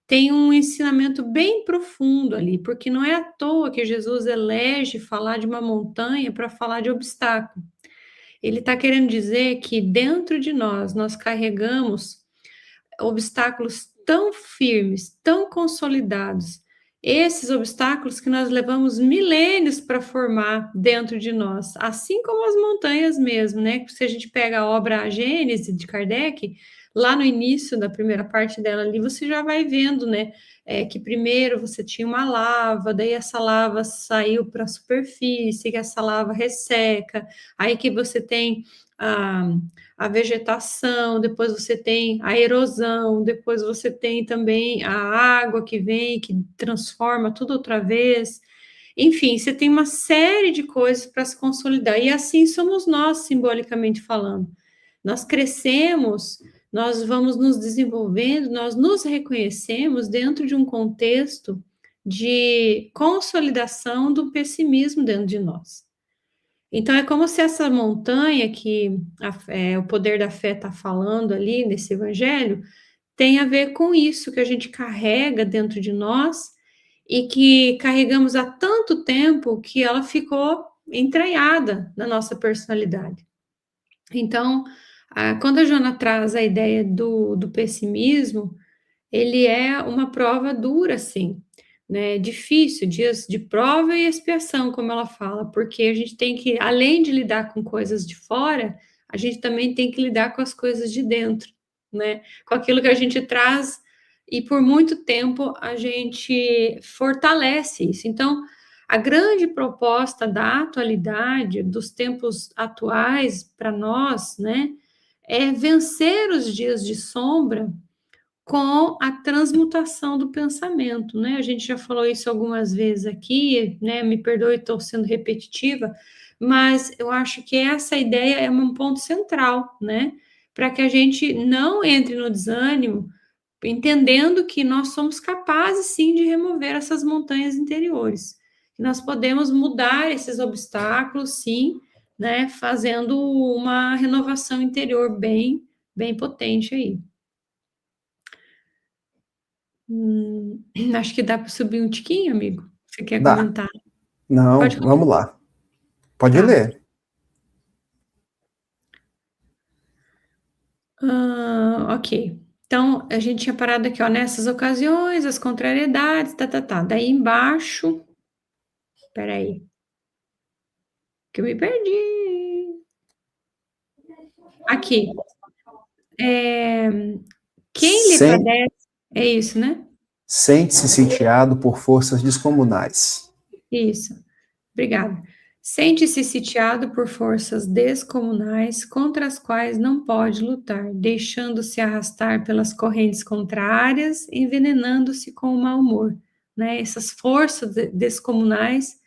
tem um ensinamento bem profundo ali, porque não é à toa que Jesus elege falar de uma montanha para falar de obstáculo. Ele está querendo dizer que dentro de nós carregamos obstáculos tão firmes, tão consolidados, esses obstáculos que nós levamos milênios para formar dentro de nós, assim como as montanhas mesmo, né? Se a gente pega a obra A Gênese de Kardec, lá no início da primeira parte dela ali, você já vai vendo, né? Que primeiro você tinha uma lava, daí essa lava saiu para a superfície, que essa lava resseca, aí que você tem a vegetação, depois você tem a erosão, depois você tem também a água que vem, que transforma tudo outra vez. Enfim, você tem uma série de coisas para se consolidar, e assim somos nós, simbolicamente falando. Nós crescemos, nós vamos nos desenvolvendo, nós nos reconhecemos dentro de um contexto de consolidação do pessimismo dentro de nós. Então, é como se essa montanha que o poder da fé está falando ali nesse evangelho tem a ver com isso que a gente carrega dentro de nós e que carregamos há tanto tempo que ela ficou entranhada na nossa personalidade. Então, quando a Joana traz a ideia do pessimismo, ele é uma prova dura, sim, né? Difícil, dias de prova e expiação, como ela fala, porque a gente tem que, além de lidar com coisas de fora, a gente também tem que lidar com as coisas de dentro, né? Com aquilo que a gente traz e por muito tempo a gente fortalece isso. Então, a grande proposta da atualidade, dos tempos atuais para nós, né, é vencer os dias de sombra com a transmutação do pensamento, né? A gente já falou isso algumas vezes aqui, né? Me perdoe, estou sendo repetitiva, mas eu acho que essa ideia é um ponto central, né? Para que a gente não entre no desânimo, entendendo que nós somos capazes sim de remover essas montanhas interiores, que nós podemos mudar esses obstáculos, sim, né? Fazendo uma renovação interior bem potente aí. Acho que dá para subir um tiquinho, amigo. Você quer Dá. comentar? Não, Pode vamos comentar. lá. Pode Tá. ler. Ok. Então, a gente tinha parado aqui, ó, nessas ocasiões, as contrariedades, tá. Daí embaixo, peraí, que eu me perdi. Aqui. Quem lhe Sem, padece, é isso, né? Sente-se sitiado por forças descomunais. Isso. Obrigada. Sente-se sitiado por forças descomunais contra as quais não pode lutar, deixando-se arrastar pelas correntes contrárias, envenenando-se com o mau humor. Né? Essas forças descomunais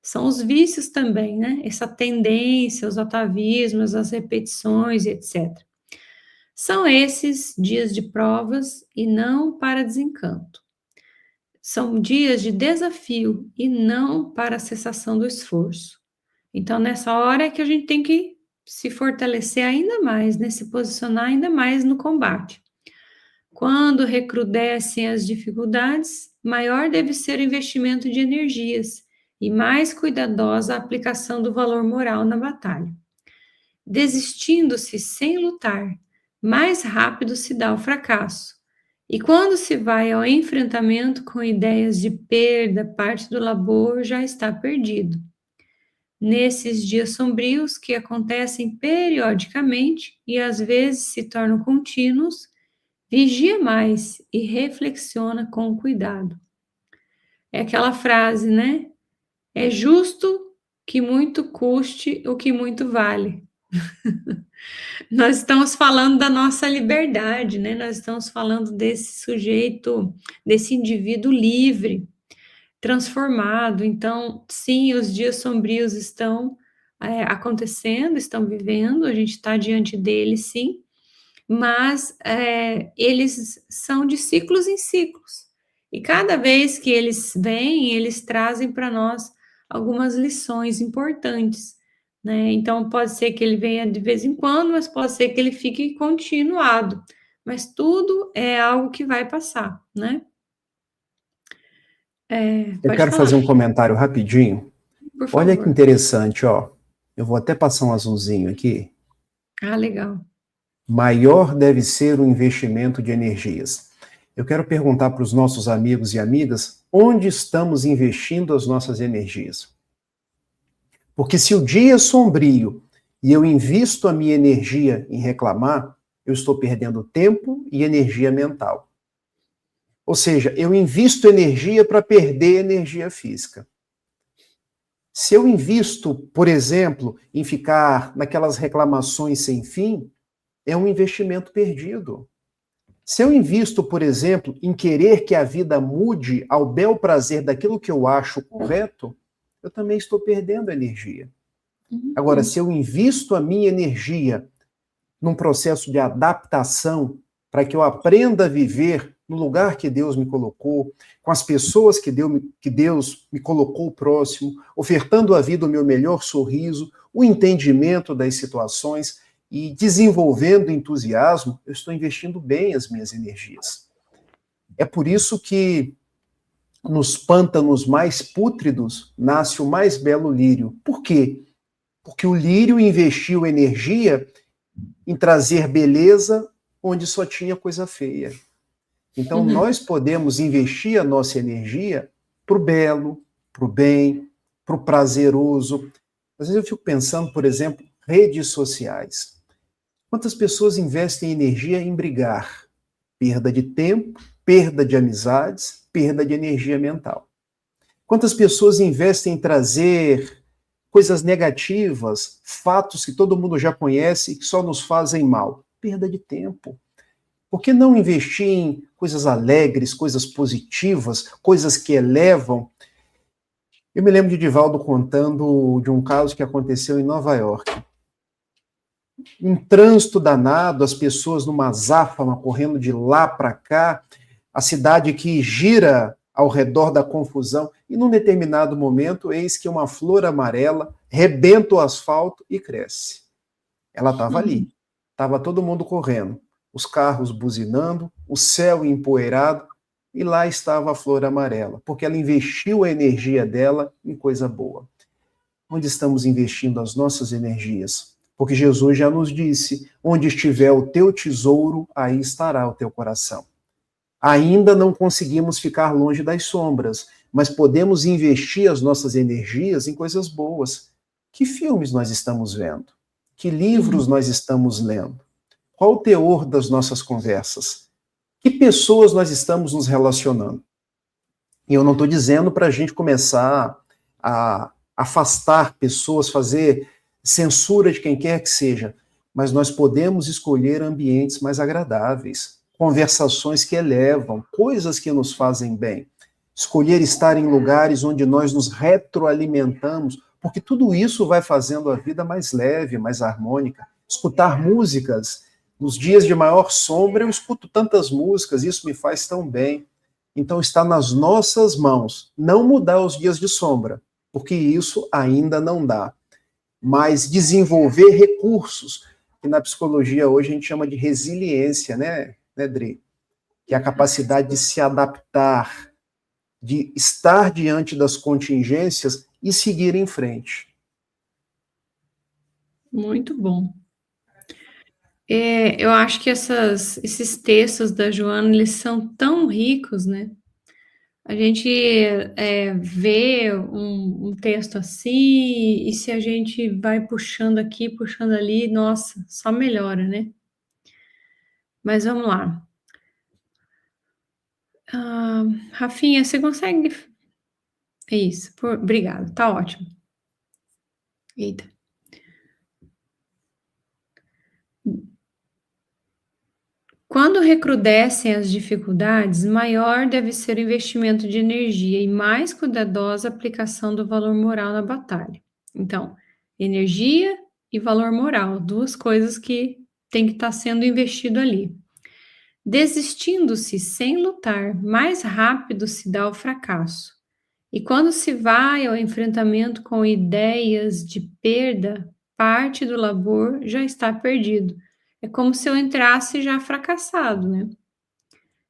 são os vícios também, né? Essa tendência, os atavismos, as repetições, etc. São esses dias de provas e não para desencanto. São dias de desafio e não para a cessação do esforço. Então, nessa hora é que a gente tem que se fortalecer ainda mais, né? Se posicionar ainda mais no combate. Quando recrudescem as dificuldades, maior deve ser o investimento de energias e mais cuidadosa a aplicação do valor moral na batalha. Desistindo-se sem lutar, mais rápido se dá o fracasso. E quando se vai ao enfrentamento com ideias de perda, parte do labor já está perdido. Nesses dias sombrios que acontecem periodicamente e às vezes se tornam contínuos, vigia mais e reflexiona com cuidado. É aquela frase, né? É justo que muito custe o que muito vale. Nós estamos falando da nossa liberdade, né? Nós estamos falando desse sujeito, desse indivíduo livre, transformado. Então, sim, os dias sombrios estão acontecendo, estão vivendo, a gente está diante deles, sim, mas eles são de ciclos em ciclos. E cada vez que eles vêm, eles trazem para nós algumas lições importantes, né? Então, pode ser que ele venha de vez em quando, mas pode ser que ele fique continuado. Mas tudo é algo que vai passar, né? Eu Pode quero falar, fazer um comentário rapidinho. por Olha que favor. interessante, ó. Eu vou até passar um azulzinho aqui. Ah, legal. Maior deve ser o investimento de energias. Eu quero perguntar para os nossos amigos e amigas onde estamos investindo as nossas energias. Porque se o dia é sombrio e eu invisto a minha energia em reclamar, eu estou perdendo tempo e energia mental. Ou seja, eu invisto energia para perder energia física. Se eu invisto, por exemplo, em ficar naquelas reclamações sem fim, é um investimento perdido. Se eu invisto, por exemplo, em querer que a vida mude ao bel prazer daquilo que eu acho correto, eu também estou perdendo energia. Agora, se eu invisto a minha energia num processo de adaptação para que eu aprenda a viver no lugar que Deus me colocou, com as pessoas que Deus me colocou próximo, ofertando à vida o meu melhor sorriso, o entendimento das situações e desenvolvendo entusiasmo, eu estou investindo bem as minhas energias. É por isso que nos pântanos mais pútridos nasce o mais belo lírio. Por quê? Porque o lírio investiu energia em trazer beleza onde só tinha coisa feia. Então, nós podemos investir a nossa energia para o belo, para o bem, para o prazeroso. Às vezes eu fico pensando, por exemplo, redes sociais. Quantas pessoas investem energia em brigar? Perda de tempo, perda de amizades, perda de energia mental. Quantas pessoas investem em trazer coisas negativas, fatos que todo mundo já conhece e que só nos fazem mal? Perda de tempo. Por que não investir em coisas alegres, coisas positivas, coisas que elevam? Eu me lembro de Divaldo contando de um caso que aconteceu em Nova York. Um trânsito danado, as pessoas numa azáfama correndo de lá para cá, a cidade que gira ao redor da confusão, e num determinado momento, eis que uma flor amarela rebenta o asfalto e cresce. Ela estava ali, estava todo mundo correndo, os carros buzinando, o céu empoeirado, e lá estava a flor amarela, porque ela investiu a energia dela em coisa boa. Onde estamos investindo as nossas energias? Porque Jesus já nos disse, onde estiver o teu tesouro, aí estará o teu coração. Ainda não conseguimos ficar longe das sombras, mas podemos investir as nossas energias em coisas boas. Que filmes nós estamos vendo? Que livros nós estamos lendo? Qual o teor das nossas conversas? Que pessoas nós estamos nos relacionando? E eu não estou dizendo para a gente começar a afastar pessoas, fazer censura de quem quer que seja, mas nós podemos escolher ambientes mais agradáveis, conversações que elevam, coisas que nos fazem bem. Escolher estar em lugares onde nós nos retroalimentamos, porque tudo isso vai fazendo a vida mais leve, mais harmônica. Escutar músicas. Nos dias de maior sombra, eu escuto tantas músicas, isso me faz tão bem. Então está nas nossas mãos não mudar os dias de sombra, porque isso ainda não dá, mas desenvolver recursos, que na psicologia hoje a gente chama de resiliência, né, Dri? Que é a capacidade de se adaptar, de estar diante das contingências e seguir em frente. Muito bom. Eu acho que esses textos da Joana, eles são tão ricos, né? A gente vê um texto assim, e se a gente vai puxando aqui, puxando ali, nossa, só melhora, né? Mas vamos lá. Rafinha, você consegue... É isso, obrigada, tá ótimo. Eita. Quando recrudescem as dificuldades, maior deve ser o investimento de energia e mais cuidadosa a aplicação do valor moral na batalha. Então, energia e valor moral, duas coisas que tem que estar sendo investido ali. Desistindo-se sem lutar, mais rápido se dá o fracasso. E quando se vai ao enfrentamento com ideias de perda, parte do labor já está perdido. É como se eu entrasse já fracassado, né?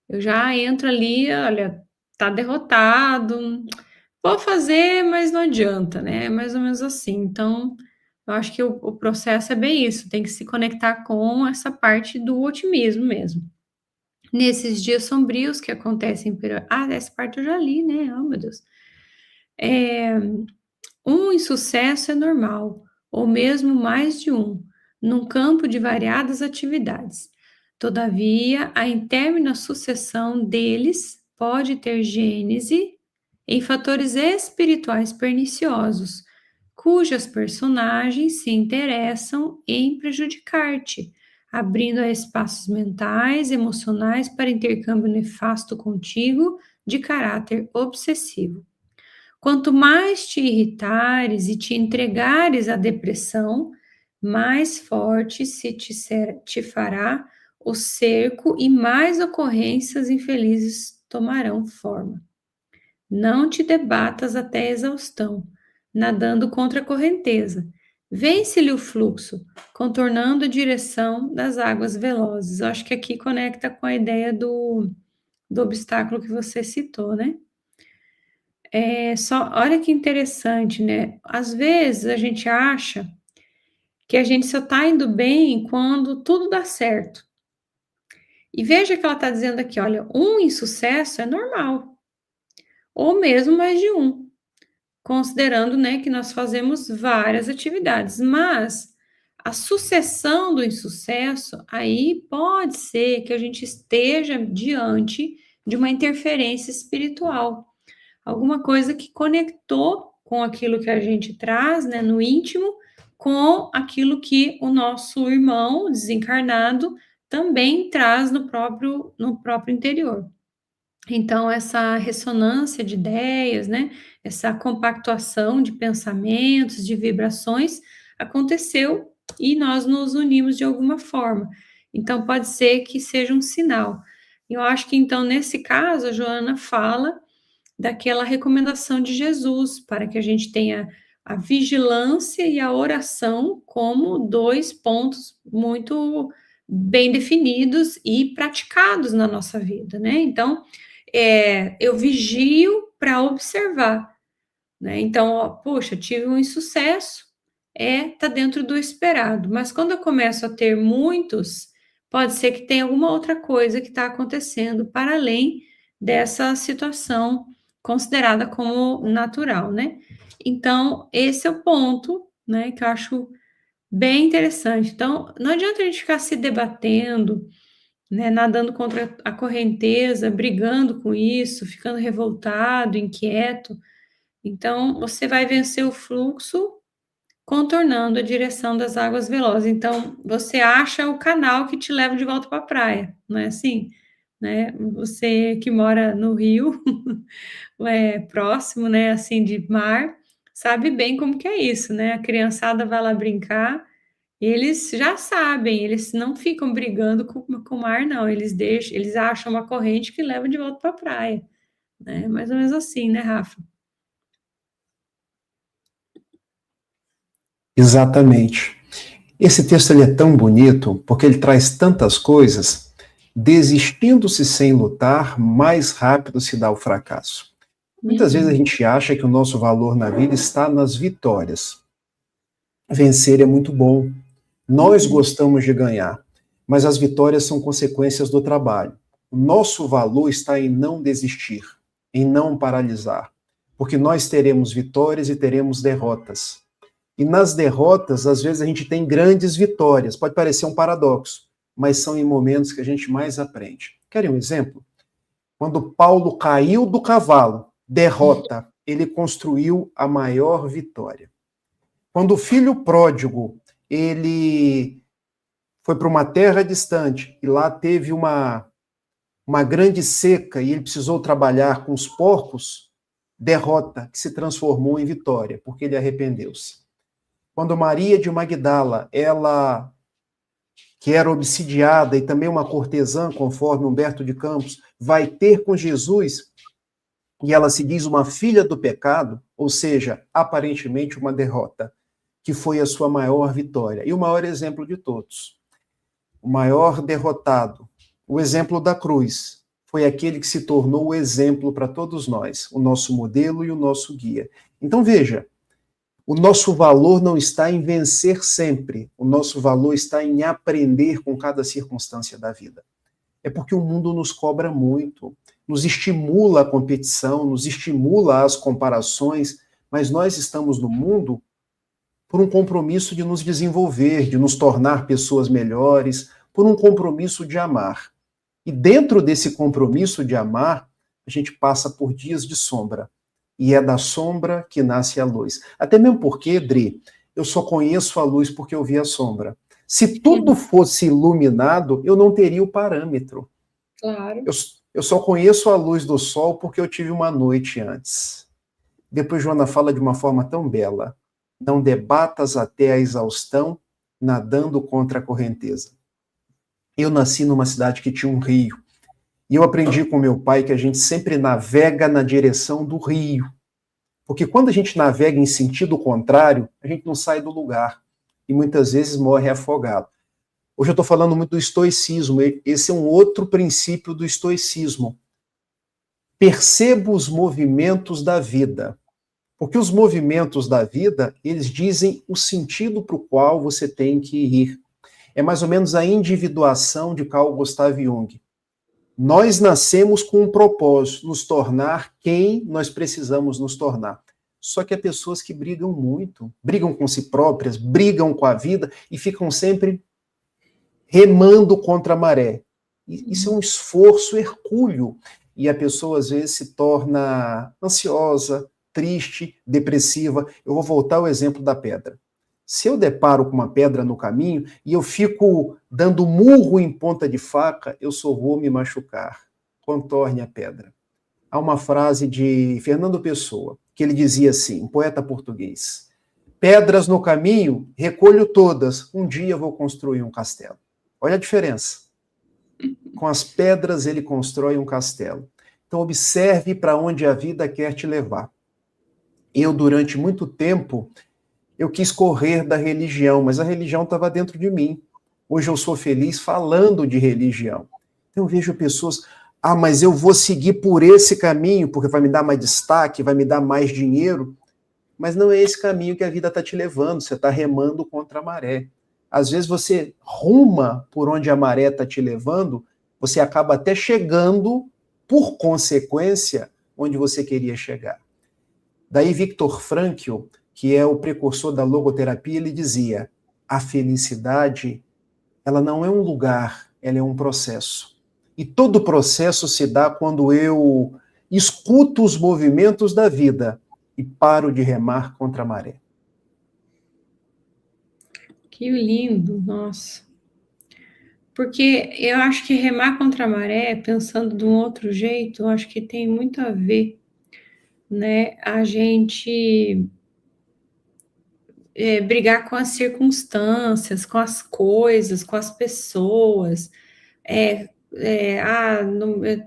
Eu já entro ali, olha, tá derrotado, vou fazer, mas não adianta, né? É mais ou menos assim. Então, eu acho que o processo é bem isso, tem que se conectar com essa parte do otimismo mesmo. Nesses dias sombrios que acontecem... essa parte eu já li, né? Oh, meu Deus. Um insucesso é normal, ou mesmo mais de um, num campo de variadas atividades. Todavia, a intermina sucessão deles pode ter gênese em fatores espirituais perniciosos, cujas personagens se interessam em prejudicar-te, abrindo a espaços mentais, emocionais para intercâmbio nefasto contigo de caráter obsessivo. Quanto mais te irritares e te entregares à depressão, mais forte te fará o cerco e mais ocorrências infelizes tomarão forma. Não te debatas até a exaustão, nadando contra a correnteza. Vence-lhe o fluxo, contornando a direção das águas velozes. Eu acho que aqui conecta com a ideia do obstáculo que você citou, né? Olha que interessante, né? Às vezes a gente acha que a gente só está indo bem quando tudo dá certo. E veja que ela está dizendo aqui, olha, um insucesso é normal, ou mesmo mais de um, considerando, né, que nós fazemos várias atividades, mas a sucessão do insucesso, aí pode ser que a gente esteja diante de uma interferência espiritual, alguma coisa que conectou com aquilo que a gente traz, né, no íntimo, com aquilo que o nosso irmão desencarnado também traz no próprio interior. Então, essa ressonância de ideias, né, essa compactuação de pensamentos, de vibrações, aconteceu e nós nos unimos de alguma forma. Então, pode ser que seja um sinal. Eu acho que, então, nesse caso, a Joana fala daquela recomendação de Jesus, para que a gente tenha a vigilância e a oração como dois pontos muito bem definidos e praticados na nossa vida, né? Então, eu vigio para observar, né? Então, ó, poxa, tive um insucesso, tá dentro do esperado, mas quando eu começo a ter muitos, pode ser que tenha alguma outra coisa que está acontecendo para além dessa situação considerada como natural, né? Então, esse é o ponto, né, que eu acho bem interessante. Então, não adianta a gente ficar se debatendo, né, nadando contra a correnteza, brigando com isso, ficando revoltado, inquieto. Então, você vai vencer o fluxo contornando a direção das águas velozes. Então, você acha o canal que te leva de volta para a praia, não é assim? Né? Você que mora no Rio, próximo, né, assim, de mar, sabe bem como que é isso, né? A criançada vai lá brincar, eles já sabem, eles não ficam brigando com o mar, não. Eles acham uma corrente que leva de volta para a praia, né? Mais ou menos assim, né, Rafa? Exatamente. Esse texto ele é tão bonito porque ele traz tantas coisas. Desistindo-se sem lutar, mais rápido se dá o fracasso. Muitas vezes a gente acha que o nosso valor na vida está nas vitórias. Vencer é muito bom. Nós gostamos de ganhar, mas as vitórias são consequências do trabalho. O nosso valor está em não desistir, em não paralisar, porque nós teremos vitórias e teremos derrotas. E nas derrotas, às vezes a gente tem grandes vitórias. Pode parecer um paradoxo, mas são em momentos que a gente mais aprende. Querem um exemplo? Quando Paulo caiu do cavalo, derrota, ele construiu a maior vitória. Quando o filho pródigo, ele foi para uma terra distante e lá teve uma grande seca e ele precisou trabalhar com os porcos, derrota que se transformou em vitória, porque ele arrependeu-se. Quando Maria de Magdala, ela que era obsidiada e também uma cortesã, conforme Humberto de Campos, vai ter com Jesus, e ela se diz uma filha do pecado, ou seja, aparentemente uma derrota, que foi a sua maior vitória. E o maior exemplo de todos, o maior derrotado, o exemplo da cruz, foi aquele que se tornou o exemplo para todos nós, o nosso modelo e o nosso guia. Então veja, o nosso valor não está em vencer sempre, o nosso valor está em aprender com cada circunstância da vida. É porque o mundo nos cobra muito, nos estimula a competição, nos estimula as comparações, mas nós estamos no mundo por um compromisso de nos desenvolver, de nos tornar pessoas melhores, por um compromisso de amar. E dentro desse compromisso de amar, a gente passa por dias de sombra. E é da sombra que nasce a luz. Até mesmo porque, Dri, eu só conheço a luz porque eu vi a sombra. Se tudo fosse iluminado, eu não teria o parâmetro. Claro. Eu só conheço a luz do sol porque eu tive uma noite antes. Depois Joana fala de uma forma tão bela. Não debatas até a exaustão, nadando contra a correnteza. Eu nasci numa cidade que tinha um rio. E eu aprendi com meu pai que a gente sempre navega na direção do rio. Porque quando a gente navega em sentido contrário, a gente não sai do lugar. E muitas vezes morre afogado. Hoje eu estou falando muito do estoicismo. Esse é um outro princípio do estoicismo. Perceba os movimentos da vida. Porque os movimentos da vida, eles dizem o sentido para o qual você tem que ir. É mais ou menos a individuação de Carl Gustav Jung. Nós nascemos com um propósito, nos tornar quem nós precisamos nos tornar. Só que há pessoas que brigam muito, brigam com si próprias, brigam com a vida e ficam sempre remando contra a maré. Isso é um esforço hercúleo. E a pessoa, às vezes, se torna ansiosa, triste, depressiva. Eu vou voltar ao exemplo da pedra. Se eu deparo com uma pedra no caminho e eu fico dando murro em ponta de faca, eu só vou me machucar. Contorne a pedra. Há uma frase de Fernando Pessoa, que ele dizia assim, um poeta português: pedras no caminho, recolho todas, um dia vou construir um castelo. Olha a diferença. Com as pedras ele constrói um castelo. Então observe para onde a vida quer te levar. Eu, durante muito tempo, eu quis correr da religião, mas a religião estava dentro de mim. Hoje eu sou feliz falando de religião. Então eu vejo pessoas, mas eu vou seguir por esse caminho, porque vai me dar mais destaque, vai me dar mais dinheiro. Mas não é esse caminho que a vida está te levando, você está remando contra a maré. Às vezes você ruma por onde a maré está te levando, você acaba até chegando, por consequência, onde você queria chegar. Daí Viktor Frankl, que é o precursor da logoterapia, ele dizia: a felicidade, ela não é um lugar, ela é um processo. E todo processo se dá quando eu escuto os movimentos da vida e paro de remar contra a maré. Que lindo, nossa. Porque eu acho que remar contra a maré, pensando de um outro jeito, eu acho que tem muito a ver, né? A gente brigar com as circunstâncias, com as coisas, com as pessoas.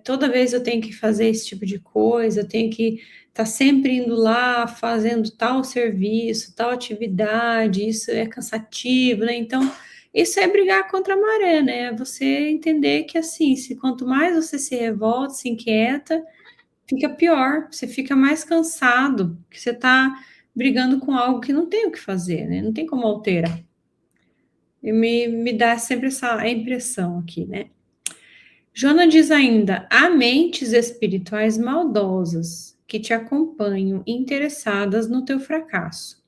Toda vez eu tenho que fazer esse tipo de coisa, eu tenho que estar sempre indo lá, fazendo tal serviço, tal atividade, isso é cansativo, né? Então, isso é brigar contra a maré, né? Você entender que, assim, quanto mais você se revolta, se inquieta, fica pior, você fica mais cansado, que você está brigando com algo que não tem o que fazer, né? Não tem como alterar. E me dá sempre essa impressão aqui, né? Jona diz ainda: há mentes espirituais maldosas que te acompanham interessadas no teu fracasso.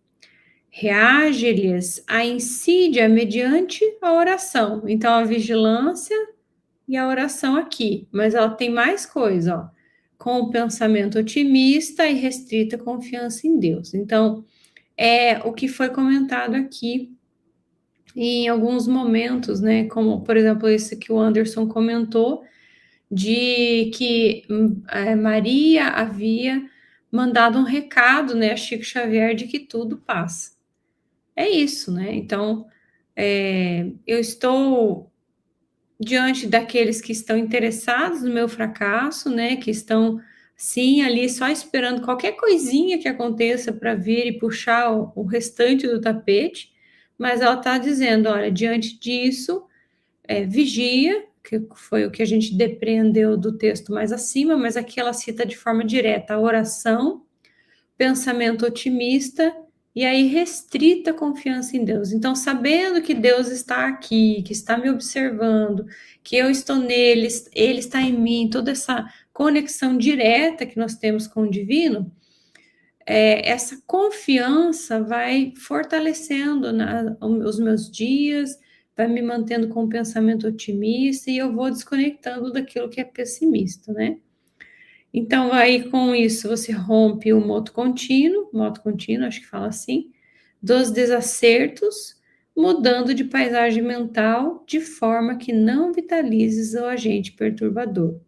Reage-lhes a insídia mediante a oração. Então, a vigilância e a oração aqui. Mas ela tem mais coisa, ó. Com o pensamento otimista e restrita confiança em Deus. Então, é o que foi comentado aqui em alguns momentos, né? Como, por exemplo, esse que o Anderson comentou, de que Maria havia mandado um recado, né, a Chico Xavier, de que tudo passa. É isso, né? Então, eu estou diante daqueles que estão interessados no meu fracasso, né, que estão, sim, ali só esperando qualquer coisinha que aconteça para vir e puxar o restante do tapete, mas ela está dizendo, olha, diante disso, vigia, que foi o que a gente depreendeu do texto mais acima, mas aqui ela cita de forma direta a oração, pensamento otimista e aí restrita confiança em Deus. Então, sabendo que Deus está aqui, que está me observando, que eu estou nele, ele está em mim, toda essa conexão direta que nós temos com o divino, essa confiança vai fortalecendo os meus dias, vai me mantendo com um pensamento otimista e eu vou desconectando daquilo que é pessimista, né? Então, aí com isso você rompe o moto contínuo, acho que fala assim, dos desacertos, mudando de paisagem mental de forma que não vitalizes o agente perturbador.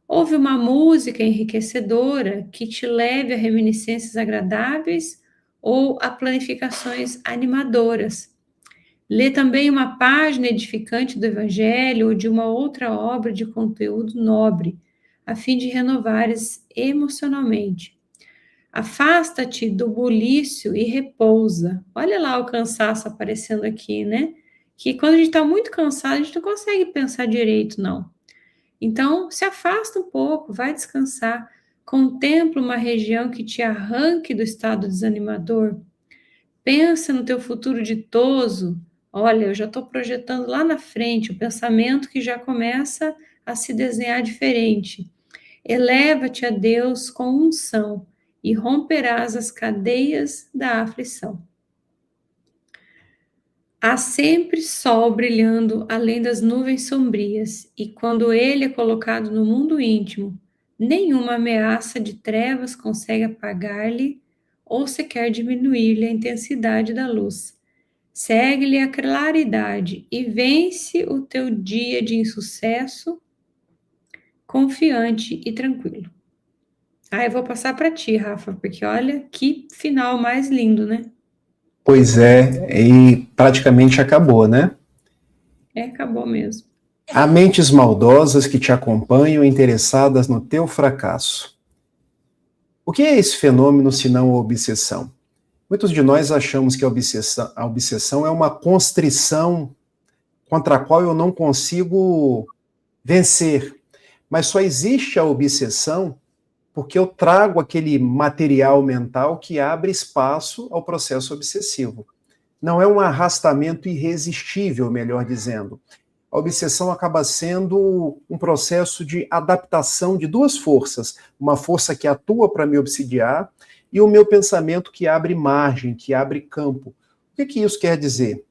Ouve uma música enriquecedora que te leve a reminiscências agradáveis ou a planificações animadoras. Lê também uma página edificante do Evangelho ou de uma outra obra de conteúdo nobre, a fim de renovares emocionalmente. Afasta-te do bulício e repousa. Olha lá o cansaço aparecendo aqui, né? Que quando a gente está muito cansado, a gente não consegue pensar direito, não. Então, se afasta um pouco, vai descansar, contempla uma região que te arranque do estado desanimador, pensa no teu futuro ditoso. Olha, eu já estou projetando lá na frente o pensamento que já começa a se desenhar diferente. Eleva-te a Deus com unção e romperás as cadeias da aflição. Há sempre sol brilhando além das nuvens sombrias, e quando ele é colocado no mundo íntimo, nenhuma ameaça de trevas consegue apagar-lhe ou sequer diminuir-lhe a intensidade da luz. Segue-lhe a claridade e vence o teu dia de insucesso, confiante e tranquilo. Eu vou passar para ti, Rafa, porque olha que final mais lindo, né? Pois é, e praticamente acabou, né? Acabou mesmo. Há mentes maldosas que te acompanham interessadas no teu fracasso. O que é esse fenômeno senão a obsessão? Muitos de nós achamos que a obsessão é uma constrição contra a qual eu não consigo vencer. Mas só existe a obsessão porque eu trago aquele material mental que abre espaço ao processo obsessivo. Não é um arrastamento irresistível, melhor dizendo. A obsessão acaba sendo um processo de adaptação de duas forças, uma força que atua para me obsidiar e o meu pensamento que abre margem, que abre campo. O que isso quer dizer?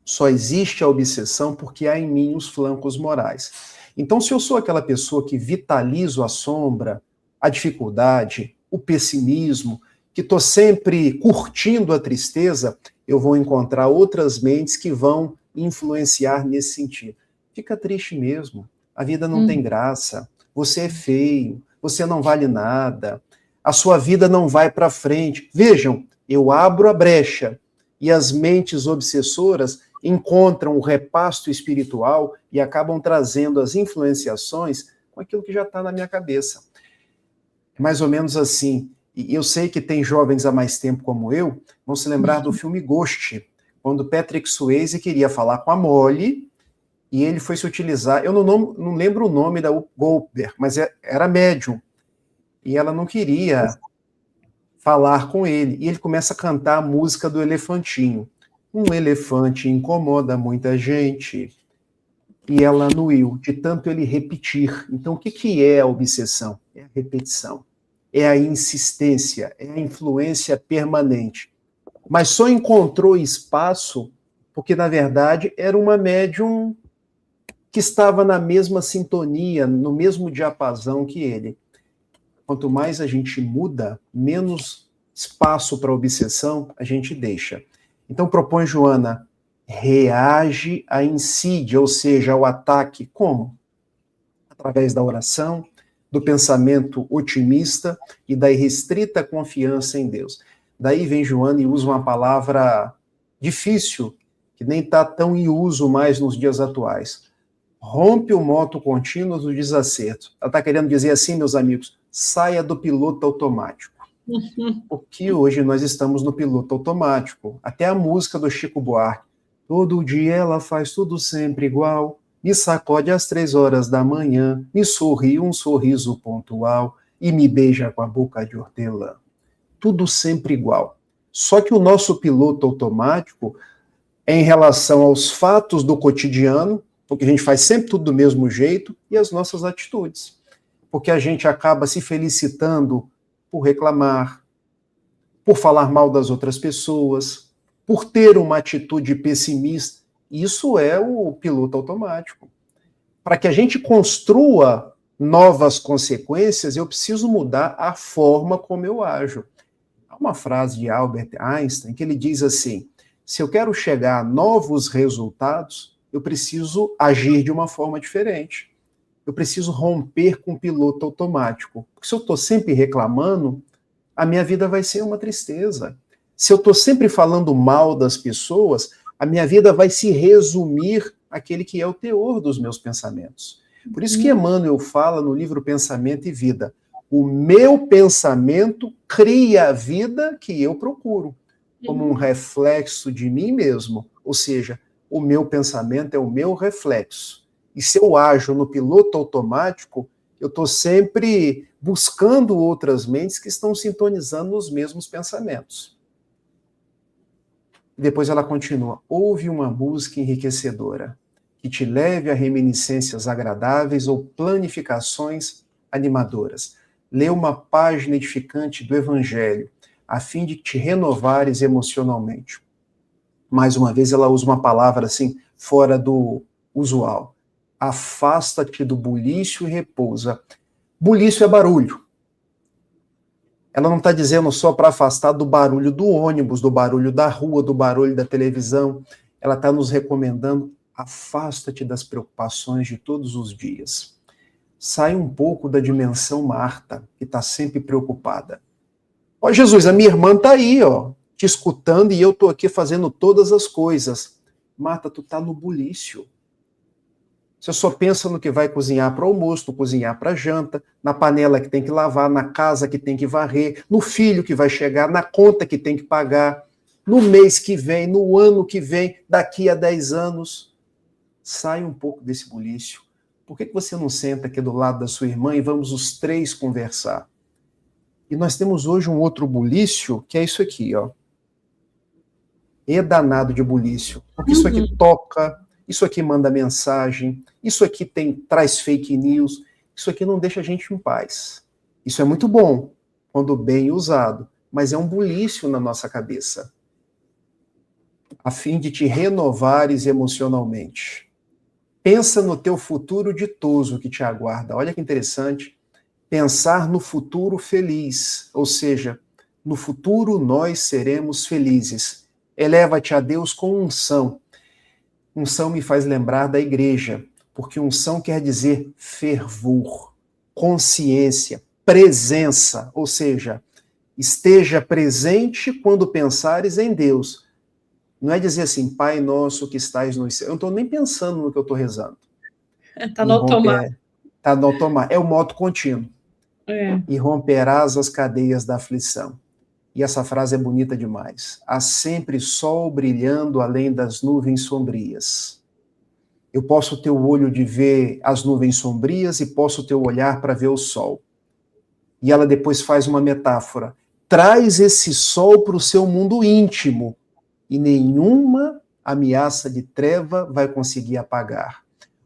Só existe a obsessão porque há em mim os flancos morais. Então, se eu sou aquela pessoa que vitalizo a sombra, a dificuldade, o pessimismo, que estou sempre curtindo a tristeza, eu vou encontrar outras mentes que vão influenciar nesse sentido. Fica triste mesmo, a vida não tem graça, você é feio, você não vale nada, a sua vida não vai para frente. Vejam, eu abro a brecha e as mentes obsessoras encontram o repasto espiritual e acabam trazendo as influenciações com aquilo que já está na minha cabeça. É mais ou menos assim. E eu sei que tem jovens há mais tempo como eu, vão se lembrar do filme Ghost, quando Patrick Swayze queria falar com a Molly, e ele foi se utilizar, eu não lembro o nome da Goldberg, mas era médium, e ela não queria falar com ele, e ele começa a cantar a música do elefantinho. Um elefante incomoda muita gente, e ela anuiu, de tanto ele repetir. Então, o que é a obsessão? É a repetição, é a insistência, é a influência permanente. Mas só encontrou espaço porque, na verdade, era uma médium que estava na mesma sintonia, no mesmo diapasão que ele. Quanto mais a gente muda, menos espaço para obsessão a gente deixa. Então, propõe Joana, reage à insídia, ou seja, ao ataque. Como? Através da oração, do pensamento otimista e da irrestrita confiança em Deus. Daí vem Joana e usa uma palavra difícil, que nem está tão em uso mais nos dias atuais. Rompe o moto contínuo do desacerto. Ela está querendo dizer assim, meus amigos, saia do piloto automático. Porque hoje nós estamos no piloto automático. Até a música do Chico Buarque. Todo dia ela faz tudo sempre igual, me sacode às 3 horas da manhã, me sorri um sorriso pontual e me beija com a boca de hortelã. Tudo sempre igual. Só que o nosso piloto automático é em relação aos fatos do cotidiano, porque a gente faz sempre tudo do mesmo jeito, e as nossas atitudes. Porque a gente acaba se felicitando por reclamar, por falar mal das outras pessoas, por ter uma atitude pessimista. Isso é o piloto automático. Para que a gente construa novas consequências, eu preciso mudar a forma como eu ajo. Há uma frase de Albert Einstein que ele diz assim: se eu quero chegar a novos resultados, eu preciso agir de uma forma diferente. Eu preciso romper com o piloto automático. Porque se eu estou sempre reclamando, a minha vida vai ser uma tristeza. Se eu estou sempre falando mal das pessoas, a minha vida vai se resumir àquele que é o teor dos meus pensamentos. Por isso que Emmanuel fala no livro Pensamento e Vida: o meu pensamento cria a vida que eu procuro, como um reflexo de mim mesmo. Ou seja, o meu pensamento é o meu reflexo. E se eu ajo no piloto automático, eu estou sempre buscando outras mentes que estão sintonizando nos mesmos pensamentos. Depois ela continua: ouve uma música enriquecedora, que te leve a reminiscências agradáveis ou planificações animadoras. Lê uma página edificante do Evangelho, a fim de te renovares emocionalmente. Mais uma vez, ela usa uma palavra assim, fora do usual. Afasta-te do bulício e repousa. Bulício é barulho. Ela não está dizendo só para afastar do barulho do ônibus, do barulho da rua, do barulho da televisão. Ela está nos recomendando: afasta-te das preocupações de todos os dias. Sai um pouco da dimensão Marta, que está sempre preocupada. Ó Jesus, a minha irmã está aí, ó, te escutando, e eu estou aqui fazendo todas as coisas. Marta, tu está no bulício. Você só pensa no que vai cozinhar para o almoço, no cozinhar para a janta, na panela que tem que lavar, na casa que tem que varrer, no filho que vai chegar, na conta que tem que pagar, no mês que vem, no ano que vem, daqui a 10 anos. Sai um pouco desse bulício. Por que você não senta aqui do lado da sua irmã e vamos os três conversar? E nós temos hoje um outro bulício, que é isso aqui, ó. É danado de bulício. Porque isso aqui toca, isso aqui manda mensagem, isso aqui traz fake news, isso aqui não deixa a gente em paz. Isso é muito bom, quando bem usado, mas é um bulício na nossa cabeça, a fim de te renovares emocionalmente. Pensa no teu futuro ditoso que te aguarda. Olha que interessante. Pensar no futuro feliz, ou seja, no futuro nós seremos felizes. Eleva-te a Deus com unção. Unção me faz lembrar da igreja, porque unção quer dizer fervor, consciência, presença, ou seja, esteja presente quando pensares em Deus. Não é dizer assim, Pai nosso que estais no céu. Eu não estou nem pensando no que eu estou rezando. Está no automático. Está no automático. É o modo contínuo. É. E romperás as cadeias da aflição. E essa frase é bonita demais. Há sempre sol brilhando além das nuvens sombrias. Eu posso ter o olho de ver as nuvens sombrias e posso ter o olhar para ver o sol. E ela depois faz uma metáfora. Traz esse sol para o seu mundo íntimo e nenhuma ameaça de treva vai conseguir apagar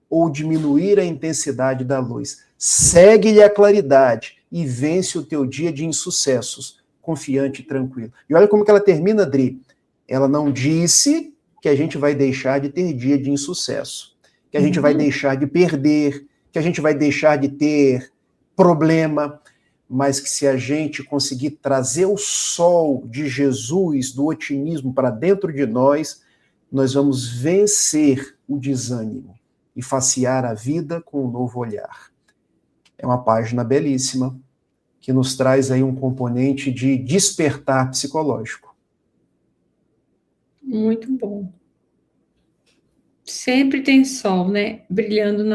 ou diminuir a intensidade da luz. Segue-lhe a claridade e vence o teu dia de insucessos, confiante e tranquilo. E olha como que ela termina, Dri. Ela não disse que a gente vai deixar de ter dia de insucesso, que a gente vai deixar de perder, que a gente vai deixar de ter problema, mas que se a gente conseguir trazer o sol de Jesus, do otimismo para dentro de nós, nós vamos vencer o desânimo e facear a vida com um novo olhar. É uma página belíssima, que nos traz aí um componente de despertar psicológico. Muito bom. Sempre tem sol, né? Brilhando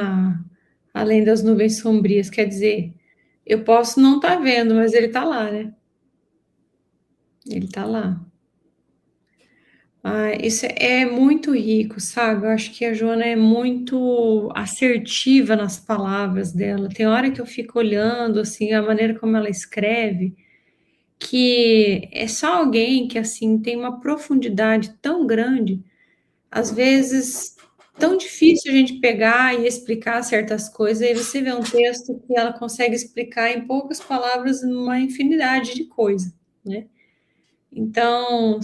além das nuvens sombrias. Quer dizer, eu posso não estar vendo, mas ele está lá, né? Ele está lá. Ah, isso é muito rico, sabe? Eu acho que a Joana é muito assertiva nas palavras dela. Tem hora que eu fico olhando, assim, a maneira como ela escreve, que é só alguém que, assim, tem uma profundidade tão grande, às vezes tão difícil a gente pegar e explicar certas coisas, aí você vê um texto que ela consegue explicar em poucas palavras uma infinidade de coisa, né? Então,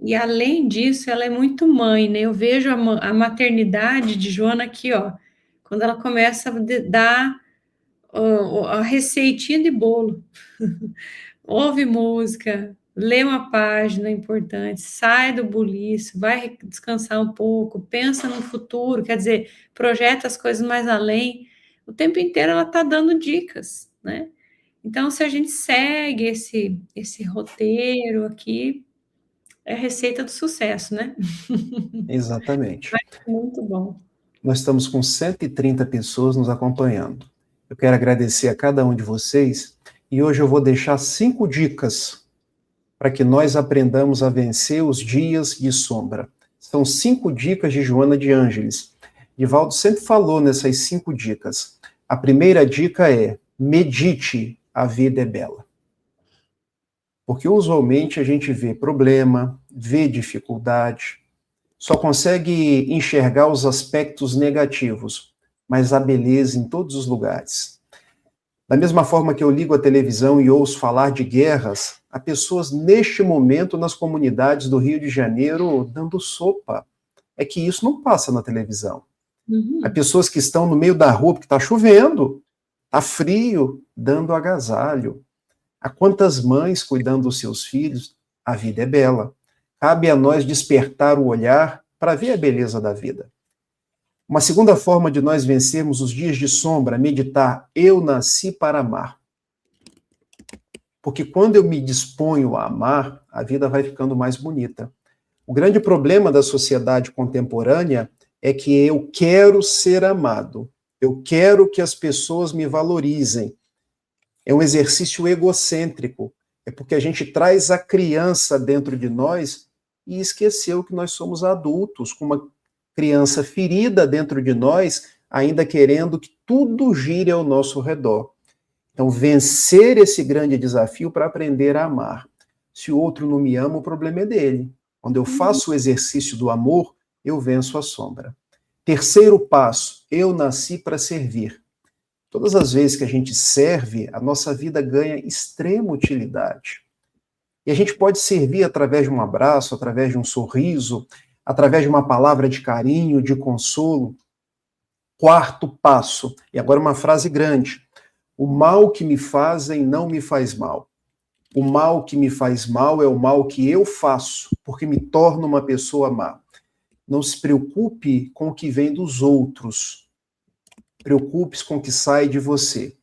e além disso, ela é muito mãe, né? Eu vejo a maternidade de Joana aqui, ó, quando ela começa a dar a receitinha de bolo. Ouve música, lê uma página importante, sai do buliço, vai descansar um pouco, pensa no futuro, quer dizer, projeta as coisas mais além. O tempo inteiro ela está dando dicas, né? Então, se a gente segue esse roteiro aqui, é a receita do sucesso, né? Exatamente. Muito bom. Nós estamos com 130 pessoas nos acompanhando. Eu quero agradecer a cada um de vocês e hoje eu vou deixar 5 dicas para que nós aprendamos a vencer os dias de sombra. São 5 dicas de Joana de Ângeles. Divaldo sempre falou nessas 5 dicas. A primeira dica é: medite, a vida é bela. Porque usualmente a gente vê problema, vê dificuldade, só consegue enxergar os aspectos negativos, mas há beleza em todos os lugares. Da mesma forma que eu ligo a televisão e ouço falar de guerras, há pessoas neste momento nas comunidades do Rio de Janeiro dando sopa. É que isso não passa na televisão. Há pessoas que estão no meio da rua porque está chovendo, está frio, dando agasalho. Há quantas mães cuidando dos seus filhos? A vida é bela. Cabe a nós despertar o olhar para ver a beleza da vida. Uma segunda forma de nós vencermos os dias de sombra é meditar: eu nasci para amar. Porque quando eu me disponho a amar, a vida vai ficando mais bonita. O grande problema da sociedade contemporânea é que eu quero ser amado. Eu quero que as pessoas me valorizem. É um exercício egocêntrico. É porque a gente traz a criança dentro de nós e esqueceu que nós somos adultos, com uma criança ferida dentro de nós, ainda querendo que tudo gire ao nosso redor. Então, vencer esse grande desafio para aprender a amar. Se o outro não me ama, o problema é dele. Quando eu faço o exercício do amor, eu venço a sombra. Terceiro passo: eu nasci para servir. Todas as vezes que a gente serve, a nossa vida ganha extrema utilidade. E a gente pode servir através de um abraço, através de um sorriso, através de uma palavra de carinho, de consolo. Quarto passo, e agora uma frase grande: o mal que me fazem não me faz mal. O mal que me faz mal é o mal que eu faço, porque me torna uma pessoa má. Não se preocupe com o que vem dos outros. Preocupe-se com o que sai de você.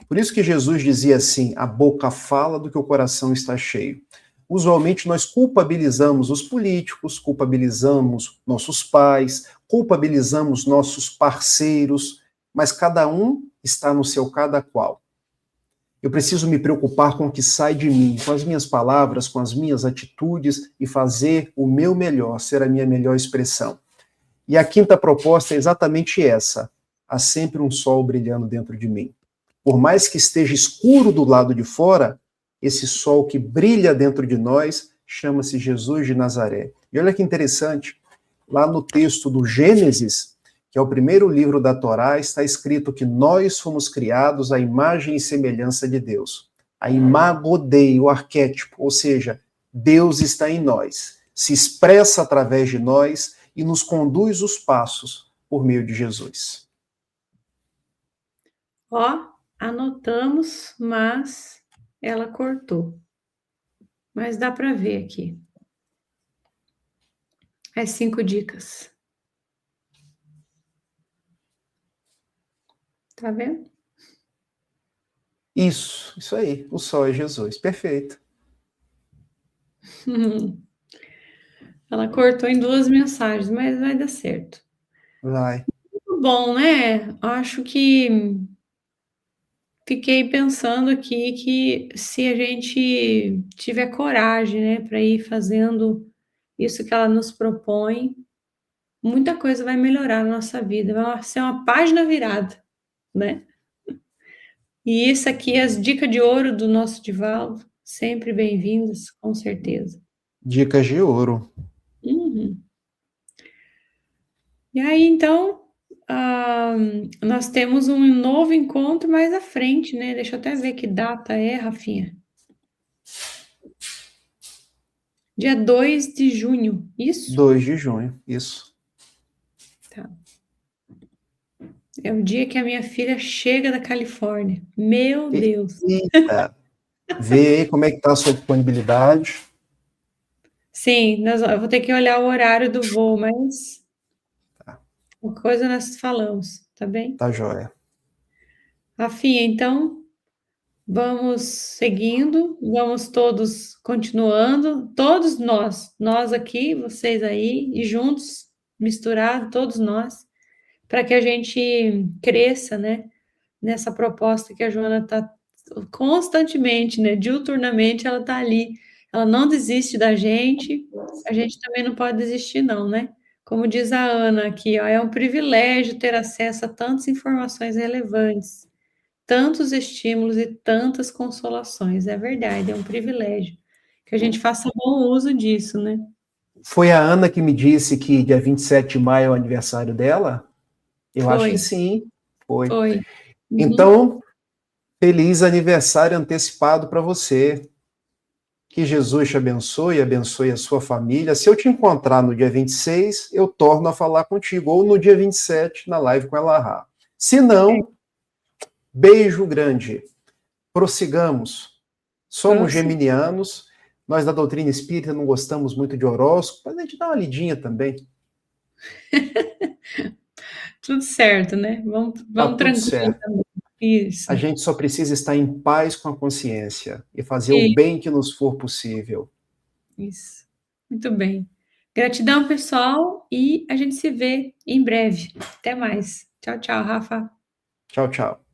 Por isso que Jesus dizia assim: a boca fala do que o coração está cheio. Usualmente nós culpabilizamos os políticos, culpabilizamos nossos pais, culpabilizamos nossos parceiros, mas cada um está no seu cada qual. Eu preciso me preocupar com o que sai de mim, com as minhas palavras, com as minhas atitudes e fazer o meu melhor, ser a minha melhor expressão. E a quinta proposta é exatamente essa: há sempre um sol brilhando dentro de mim. Por mais que esteja escuro do lado de fora, esse sol que brilha dentro de nós chama-se Jesus de Nazaré. E olha que interessante, lá no texto do Gênesis, que é o primeiro livro da Torá, está escrito que nós fomos criados à imagem e semelhança de Deus. A imago Dei, o arquétipo, ou seja, Deus está em nós, se expressa através de nós e nos conduz os passos por meio de Jesus. Ó, anotamos, mas ela cortou. Mas dá para ver aqui. As 5 dicas. Tá vendo? Isso aí. O sol é Jesus. Perfeito. Ela cortou em 2 mensagens, mas vai dar certo. Vai. Muito bom, né? Acho que fiquei pensando aqui que se a gente tiver coragem, né, para ir fazendo isso que ela nos propõe, muita coisa vai melhorar na nossa vida, vai ser uma página virada, né? E isso aqui, as dicas de ouro do nosso Divaldo, sempre bem-vindas, com certeza. Dicas de ouro. Uhum. E aí, então, nós temos um novo encontro mais à frente, né? Deixa eu até ver que data é, Rafinha. Dia 2 de junho, isso? 2 de junho, isso. Tá. É o dia que a minha filha chega da Califórnia. Meu Deus. Eita. Vê aí como é que está a sua disponibilidade. Sim, eu vou ter que olhar o horário do voo, mas Tá. uma coisa nós falamos, tá bem? Tá joia. Rafinha, então, vamos seguindo, vamos todos continuando, todos nós aqui, vocês aí, e juntos, misturados, todos nós, para que a gente cresça, né, nessa proposta que a Joana está constantemente, né, diuturnamente, ela está ali, ela não desiste da gente, a gente também não pode desistir não, né? Como diz a Ana aqui, ó, é um privilégio ter acesso a tantas informações relevantes, tantos estímulos e tantas consolações. É verdade, é um privilégio. Que a gente faça bom uso disso, né? Foi a Ana que me disse que dia 27 de maio é o aniversário dela? Eu acho que Foi, sim, foi. foi. Uhum. Então, feliz aniversário antecipado para você. Que Jesus te abençoe e abençoe a sua família. Se eu te encontrar no dia 26, eu torno a falar contigo, ou no dia 27, na live com a Elahá. Se não, beijo grande. Prossigamos. Somos Próximo. geminianos, nós da doutrina espírita não gostamos muito de horóscopo, mas a gente dá uma lidinha também. Tudo certo, né? Tá Vamos tudo tranquilo certo. também. Isso. A gente só precisa estar em paz com a consciência e fazer o E- bem que nos for possível. Isso. Muito bem. Gratidão, pessoal, e a gente se vê em breve. Até mais. Tchau, tchau, Rafa. Tchau, tchau.